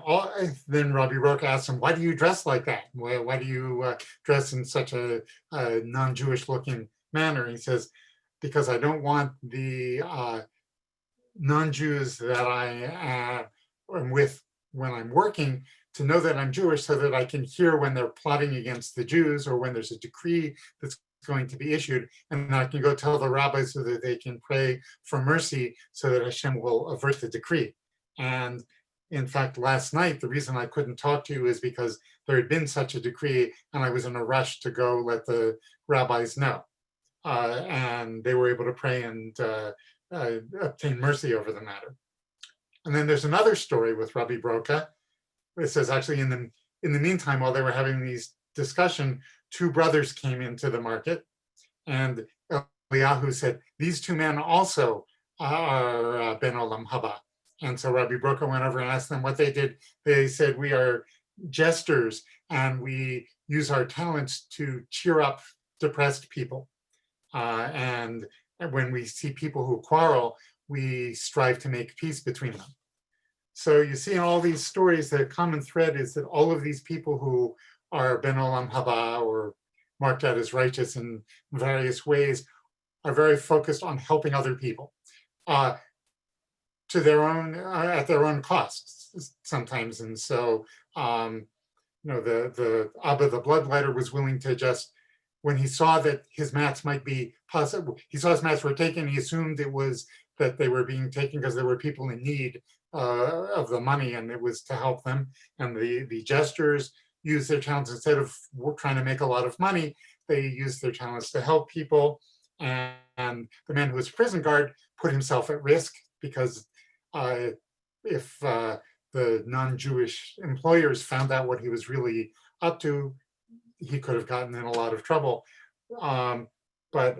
then Rabbi Baroka asked him, why do you dress like that? Why do you dress in such a non-Jewish looking manner? He says, because I don't want the non-Jews that I am with when I'm working to know that I'm Jewish, so that I can hear when they're plotting against the Jews or when there's a decree that's going to be issued, and I can go tell the rabbis so that they can pray for mercy so that Hashem will avert the decree. And in fact, last night, the reason I couldn't talk to you is because there had been such a decree and I was in a rush to go let the rabbis know. And they were able to pray and obtain mercy over the matter. And then there's another story with Rabbi Baroka. It says actually in the meantime, while they were having these discussion, two brothers came into the market, and Eliyahu said, these two men also are Ben Olam Haba. And so Rabbi Baroka went over and asked them what they did. They said, we are jesters and we use our talents to cheer up depressed people. And when we see people who quarrel, we strive to make peace between them. So you see in all these stories, the common thread is that all of these people who are Ben Olam Haba or marked out as righteous in various ways are very focused on helping other people. To their own, at their own costs sometimes. And so, the Abba, the bloodletter, was willing to just, when he saw that his mats might be possible, he saw his mats were taken, he assumed it was that they were being taken because there were people in need of the money, and it was to help them. And the jesters used their talents, instead of trying to make a lot of money, they used their talents to help people. And the man who was a prison guard put himself at risk, because if the non-Jewish employers found out what he was really up to, he could have gotten in a lot of trouble. But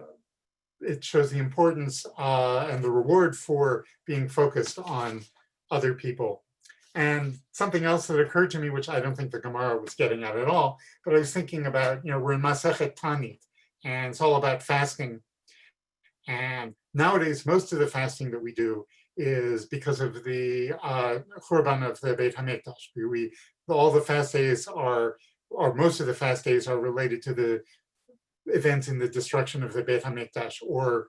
it shows the importance and the reward for being focused on other people. And something else that occurred to me, which I don't think the Gemara was getting at all, but I was thinking about, we're in Masechet Tanit, and it's all about fasting. And nowadays, most of the fasting that we do is because of the Churban of the Beit HaMikdash. All the fast days are, or most of the fast days are related to the events in the destruction of the Beit HaMikdash, or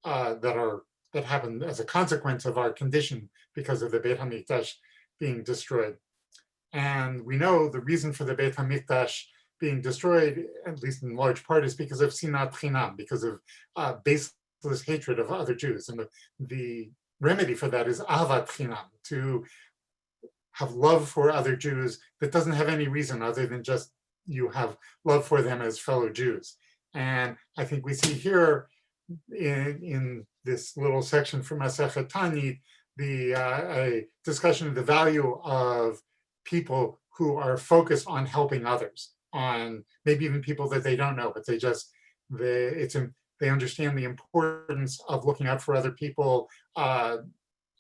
that happened as a consequence of our condition because of the Beit HaMikdash being destroyed. And we know the reason for the Beit HaMikdash being destroyed, at least in large part, is because of sinat chinam, because of baseless hatred of other Jews. And the remedy for that is ahavat chinam, to have love for other Jews that doesn't have any reason other than just you have love for them as fellow Jews. And I think we see here in this little section from Masechet Tani, a discussion of the value of people who are focused on helping others, on maybe even people that they don't know, but they understand the importance of looking out for other people.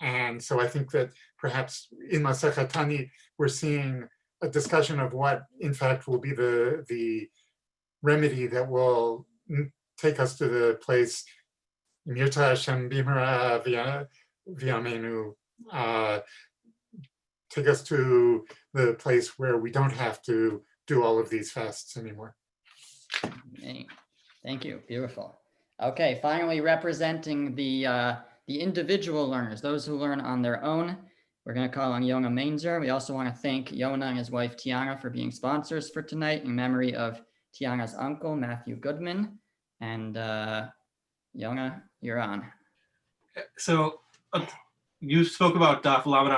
And so I think that perhaps in Masechet Tani, we're seeing a discussion of what, in fact, will be the remedy that will take us to the place, Mirta Hashem Bimera V'Yameinu, take us to the place where we don't have to do all of these fasts anymore. Thank you. Beautiful. Okay, finally representing the individual learners, those who learn on their own. We're going to call on Yona Mainzer. We also want to thank Yona and his wife Tiana for being sponsors for tonight in memory of Tiana's uncle, Matthew Goodman. And Yona, you're on. So you spoke about Daf Lamed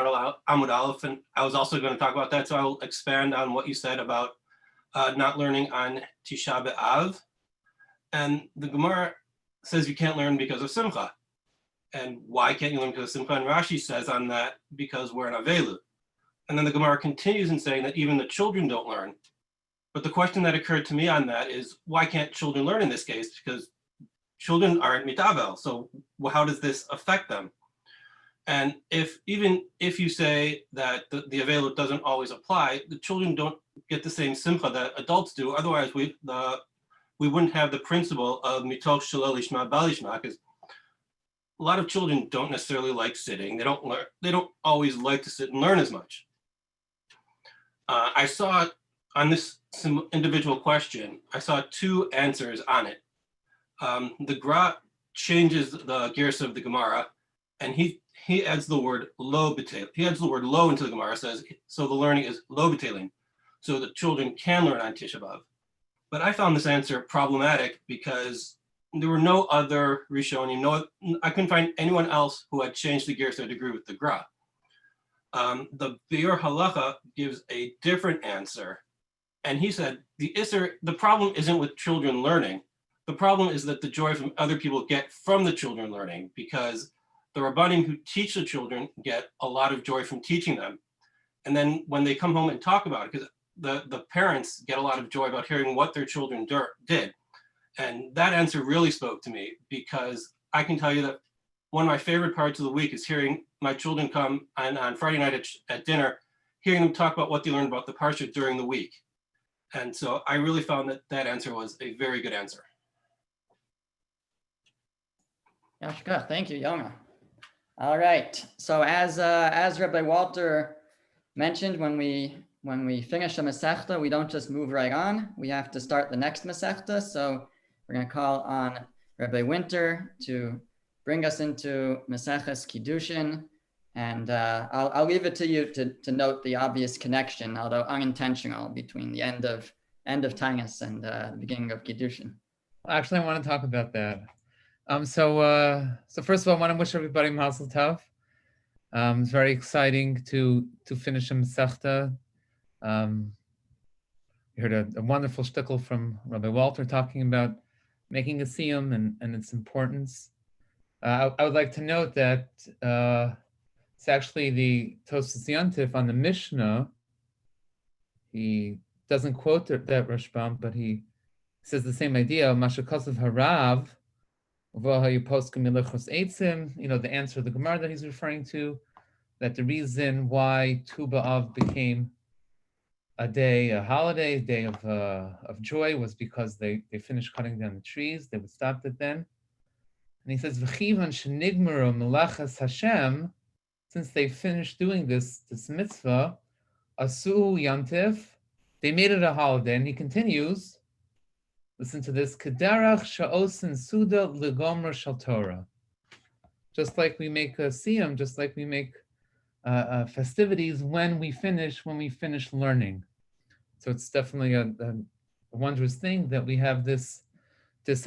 Amud Aleph, and I was also going to talk about that. So I will expand on what you said about not learning on Tisha B'Av. And the Gemara says you can't learn because of Simcha. And why can't you learn because of Simcha? And Rashi says on that, because we're in Avelu. And then the Gemara continues in saying that even the children don't learn. But the question that occurred to me on that is, why can't children learn in this case? Because children aren't mitavel. So how does this affect them? And even if you say that the Avelu doesn't always apply, the children don't get the same Simcha that adults do. Otherwise, we wouldn't have the principle of mitoch shelo lishma bal lishma, because a lot of children don't necessarily like sitting. They don't learn. They don't always like to sit and learn as much. I saw on this individual question, I saw two answers on it. The Gra changes the gears of the Gemara, and he adds the word lo betel. He adds the word lo into the Gemara, says, so the learning is lo beteling, so the children can learn on Tisha B'Av. But I found this answer problematic because there were no other Rishonim, I couldn't find anyone else who had changed the gears to agree with the Gra. The Biur Halacha gives a different answer. And he said, the problem isn't with children learning. The problem is that the joy from other people get from the children learning, because the Rabbanim who teach the children get a lot of joy from teaching them. And then when they come home and talk about it, because the parents get a lot of joy about hearing what their children did. And that answer really spoke to me, because I can tell you that one of my favorite parts of the week is hearing my children come on Friday night at dinner, hearing them talk about what they learned about the Parsha during the week. And so I really found that answer was a very good answer. Yashka, thank you, Yona. All right. So as Rabbi Walter mentioned, when we finish a Masechta, we don't just move right on. We have to start the next Masechta. So we're going to call on Rabbi Winter to bring us into Maseches Kiddushin. And I'll leave it to you to note the obvious connection, although unintentional, between the end of Taanis and the beginning of Kiddushin. Actually, I want to talk about that. So first of all, I want to wish everybody Mazel Tov. It's very exciting to finish a Masechta. We heard a wonderful shtickle from Rabbi Walter talking about making a siyum and its importance. I would like to note that it's actually the Tosas Yontif on the Mishnah. He doesn't quote that Rashbam, but he says the same idea. Mashakasav Harav, the answer of the Gemara that he's referring to, that the reason why Tu B'Av became a holiday, a day of joy, was because they finished cutting down the trees. They would stop it then. And he says, V'chivan shenigmaru melachas Hashem, since they finished doing this mitzvah, asu yantif, they made it a holiday. And he continues, Listen to this. Kedarach sha'osin suda legomer shal Torah. Just like we make a siyum, just like we make festivities when we finish learning. So it's definitely a wondrous thing that we have this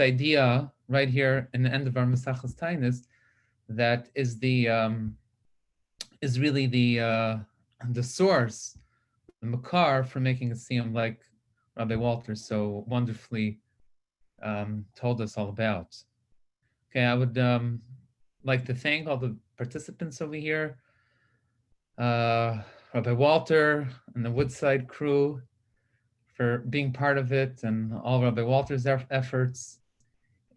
idea right here in the end of our Mesachas Taanis that is really the source, the makar for making a siyum, like Rabbi Walter so wonderfully told us all about. Okay, I would like to thank all the participants over here, Rabbi Walter and the Woodside crew for being part of it, and all Rabbi Walter's efforts.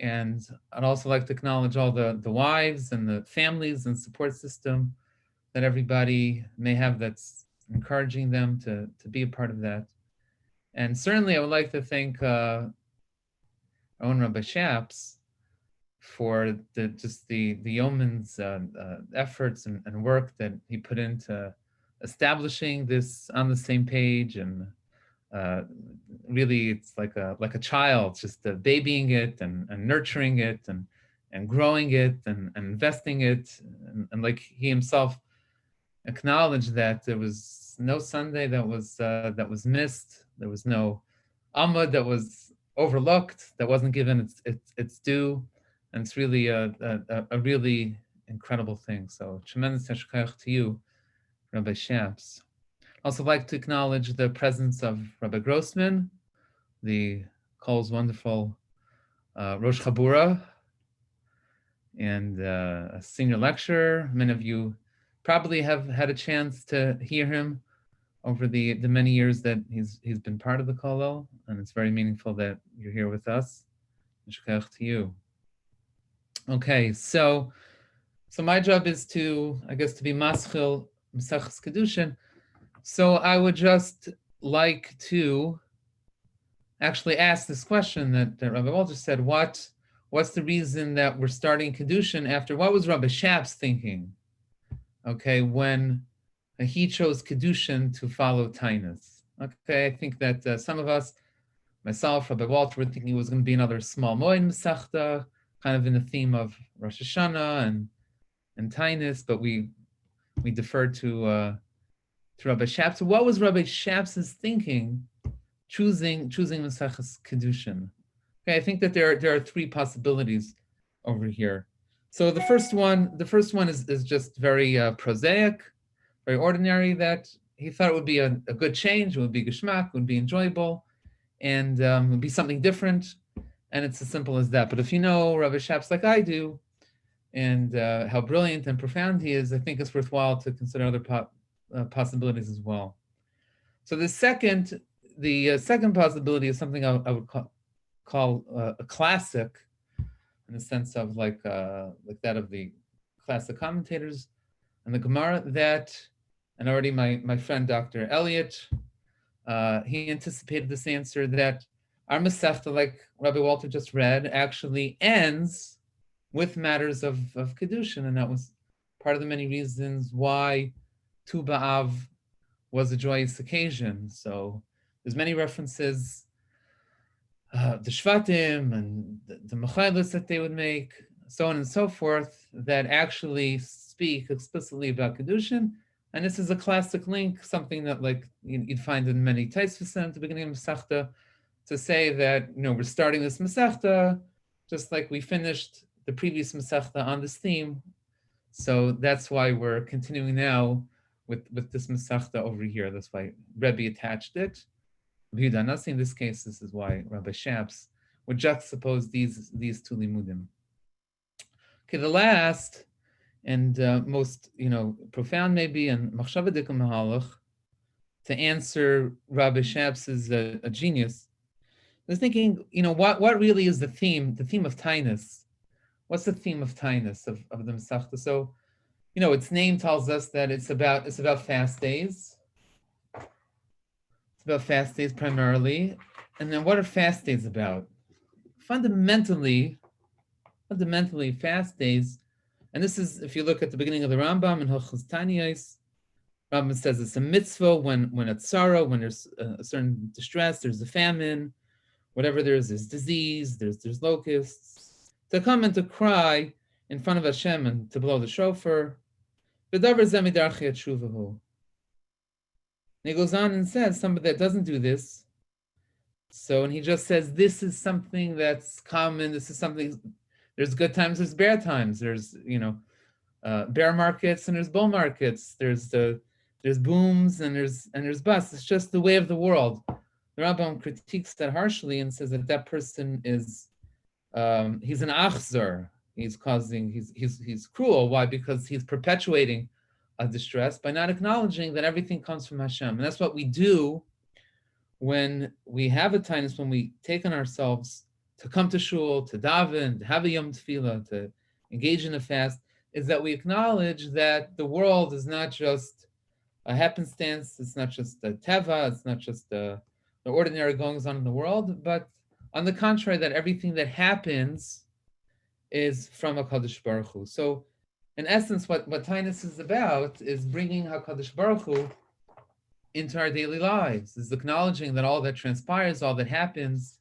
And I'd also like to acknowledge all the wives and the families and support system that everybody may have that's encouraging them to be a part of that. And certainly I would like to thank our own Rabbi Shaps for the yeoman's efforts and work that he put into establishing this on the same page. And really it's like a child, just babying it and nurturing it and growing it and investing it. And like he himself acknowledged that there was no Sunday that was missed. There was no Amud that was overlooked, that wasn't given its due. And it's really a really incredible thing. So tremendous hashkach to you, Rabbi Shaps. Also like to acknowledge the presence of Rabbi Grossman, the Kol's wonderful Rosh Chabura and a senior lecturer. Many of you probably have had a chance to hear him over the many years that he's been part of the Kollel, and it's very meaningful that you're here with us. Shkach to you. Okay, so my job is to be maschil Mesachas Kedushin. So I would just like to actually ask this question that Rabbi Walter said, what's the reason that we're starting Kedushin after, what was Rabbi Shaps thinking? Okay, when he chose Kedushin to follow Taanis. Okay, I think that some of us, myself, Rabbi Walter, were thinking it was going to be another small Moed Masechta, kind of in the theme of Rosh Hashanah and Taanis, but we deferred to Rabbi Shaps. So what was Rabbi Shaps's thinking, choosing Mesachas Kedushin? Okay, I think that there are three possibilities over here. So the first one is just very prosaic, very ordinary, that he thought it would be a good change, it would be geschmack, it would be enjoyable, and it would be something different, and it's as simple as that. But if you know Rabbi Shaps like I do, and how brilliant and profound he is, I think it's worthwhile to consider other possibilities as well. So the second possibility is something I would call a classic, in the sense of like that of the classic commentators and the Gemara, that, and already my friend Dr. Elliott, he anticipated this answer, that our Masechta, like Rabbi Walter just read, actually ends with matters of Kedushin, and that was part of the many reasons why Tu B'Av was a joyous occasion. So there's many references, the Shvatim and the Mechailos that they would make, so on and so forth, that actually speak explicitly about Kedushin. And this is a classic link, something that like you'd find in many Taisvos at the beginning of Masechta, to say that we're starting this Masechta just like we finished the previous Masechta on this theme. So that's why we're continuing now with this Masechta over here. That's why Rebbe attached it. In this case, this is why Rabbi Shaps would juxtapose these two limudim. Okay, the last and most profound maybe, and machshava dikum mahalach, to answer Rabbi Shaps's a genius. I was thinking, what really is the theme of Taanis? What's the theme of Taanis of the Masechta? So, its name tells us that it's about fast days. It's about fast days primarily. And then what are fast days about? Fundamentally, fast days, and this is, if you look at the beginning of the Rambam in Hilchos Taniyos, Rambam says it's a mitzvah when it's sorrow, when there's a certain distress, there's a famine, whatever there is, there's disease, there's locusts, to come and to cry in front of Hashem and to blow the shofar. And he goes on and says, somebody that doesn't do this, so, and he just says, this is something that's common, this is something, there's good times, there's bad times, there's, bear markets and there's bull markets, there's booms and there's busts. It's just the way of the world. The Rambam critiques that harshly and says that person is he's an achzor. He's cruel. Why? Because he's perpetuating a distress by not acknowledging that everything comes from Hashem. And that's what we do when we have a Taanis, when we take on ourselves to come to shul, to daven, to have a yom tefillah, to engage in a fast, is that we acknowledge that the world is not just a happenstance, it's not just a teva, it's not just the ordinary goings on in the world, but on the contrary, that everything that happens is from HaKadosh Baruch Hu. So in essence, what Taanis is about is bringing HaKadosh Baruch Hu into our daily lives, is acknowledging that all that transpires, all that happens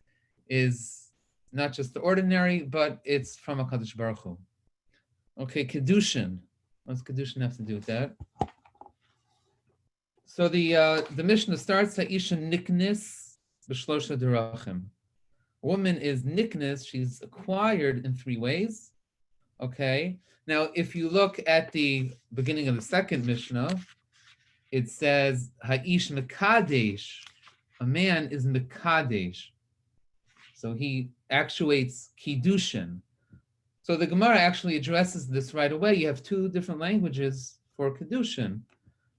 is not just the ordinary, but it's from HaKadosh Baruch Hu. Okay, Kedushin. What does Kedushin have to do with that? So the Mishnah starts, Ha'isha niknis b'shlosha derachim. A woman is niknis, she's acquired in 3 ways. Okay, now if you look at the beginning of the second Mishnah, it says, Ha'ish mekadesh, a man is mekadesh. So he actuates Kiddushin. So the Gemara actually addresses this right away. You have 2 different languages for Kiddushin.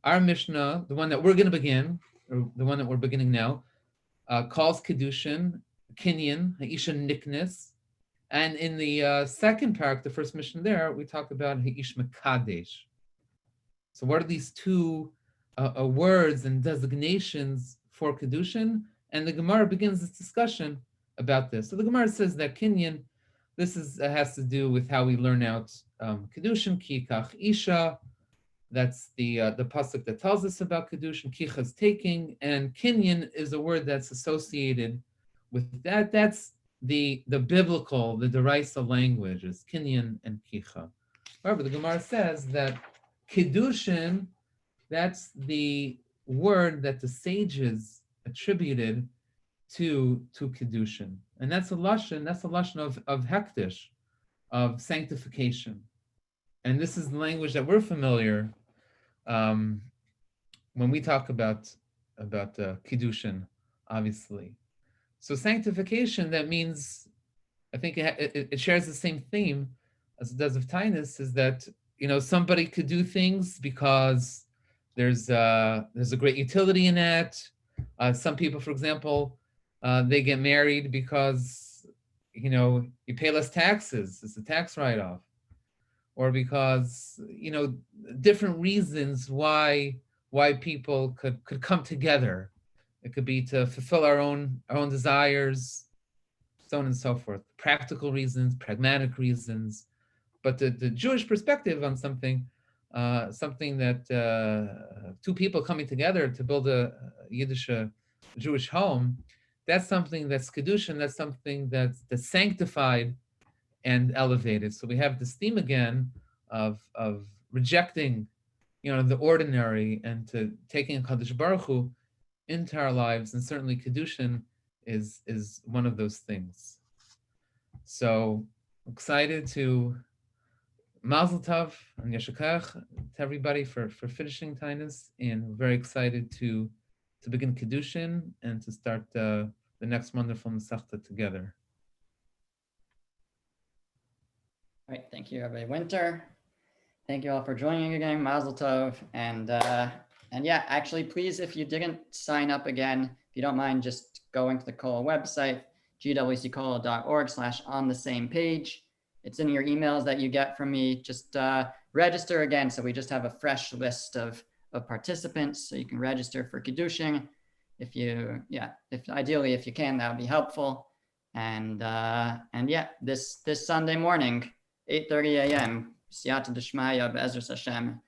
Our Mishnah, the one that we're going to begin, or the one that we're beginning now, calls Kiddushin, Kinyan, Ha'isha Niknis. And in the second parak, the first Mishnah there, we talk about Ha'ish Mekadesh. So what are these 2 words and designations for Kiddushin? And the Gemara begins this discussion about this. So the Gemara says that Kinyan, this has to do with how we learn out Kiddushin, Ki Kach Isha. That's the pasuk that tells us about Kiddushin. Kicha is taking, and Kinyan is a word that's associated with that. That's the biblical, the derisa language is Kinyan and Kicha. However, the Gemara says that Kiddushin, that's the word that the sages attributed to Kiddushin. And that's a lashon of hektish, of sanctification. And this is the language that we're familiar when we talk about Kiddushin, obviously. So sanctification, that means, I think it shares the same theme as it does of Taanis, is that, somebody could do things because there's a great utility in it. Some people, for example, they get married because, you pay less taxes. It's a tax write-off. Or because, different reasons why people could come together. It could be to fulfill our own desires, so on and so forth. Practical reasons, pragmatic reasons. But the Jewish perspective on something that 2 people coming together to build a Yiddish Jewish home, that's something that's Kedushin, that's something that's sanctified and elevated. So we have this theme again of rejecting, the ordinary and to taking HaKadosh Baruch Hu into our lives, and certainly Kedushin is one of those things. So excited to Mazel Tov and Yeshakach to everybody for finishing Taanis, and very excited to begin Kedushin and to start the next wonderful Masechta together. All right, thank you, Rabbi Winter. Thank you all for joining again. Mazel Tov. And yeah, actually, please, if you didn't sign up again, if you don't mind, just going to the Kollel website, gwckollel.org/on the same page. It's in your emails that you get from me. Just register again, so we just have a fresh list of participants, so you can register for Kiddushin. If ideally, if you can, that would be helpful. And yeah, this Sunday morning, 8:30 a.m., Siyata D'Shmaya, Be'ezras Hashem,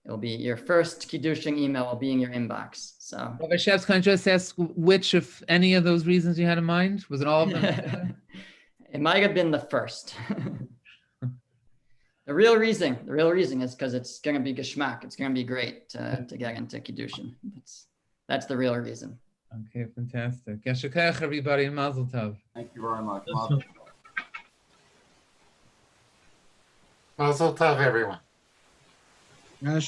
It'll be your first Kiddushin email will be in your inbox. So Rabbi Sheps, can I just ask which, if any of those reasons you had in mind? Was it all of them together? it might have been the first. The real reason is because it's going to be geschmack. It's going to be great to get into Kiddushin. That's the real reason. Okay, fantastic. Yasher Koach, everybody, and Mazel Tov. Thank you very much. Mazel tov, everyone.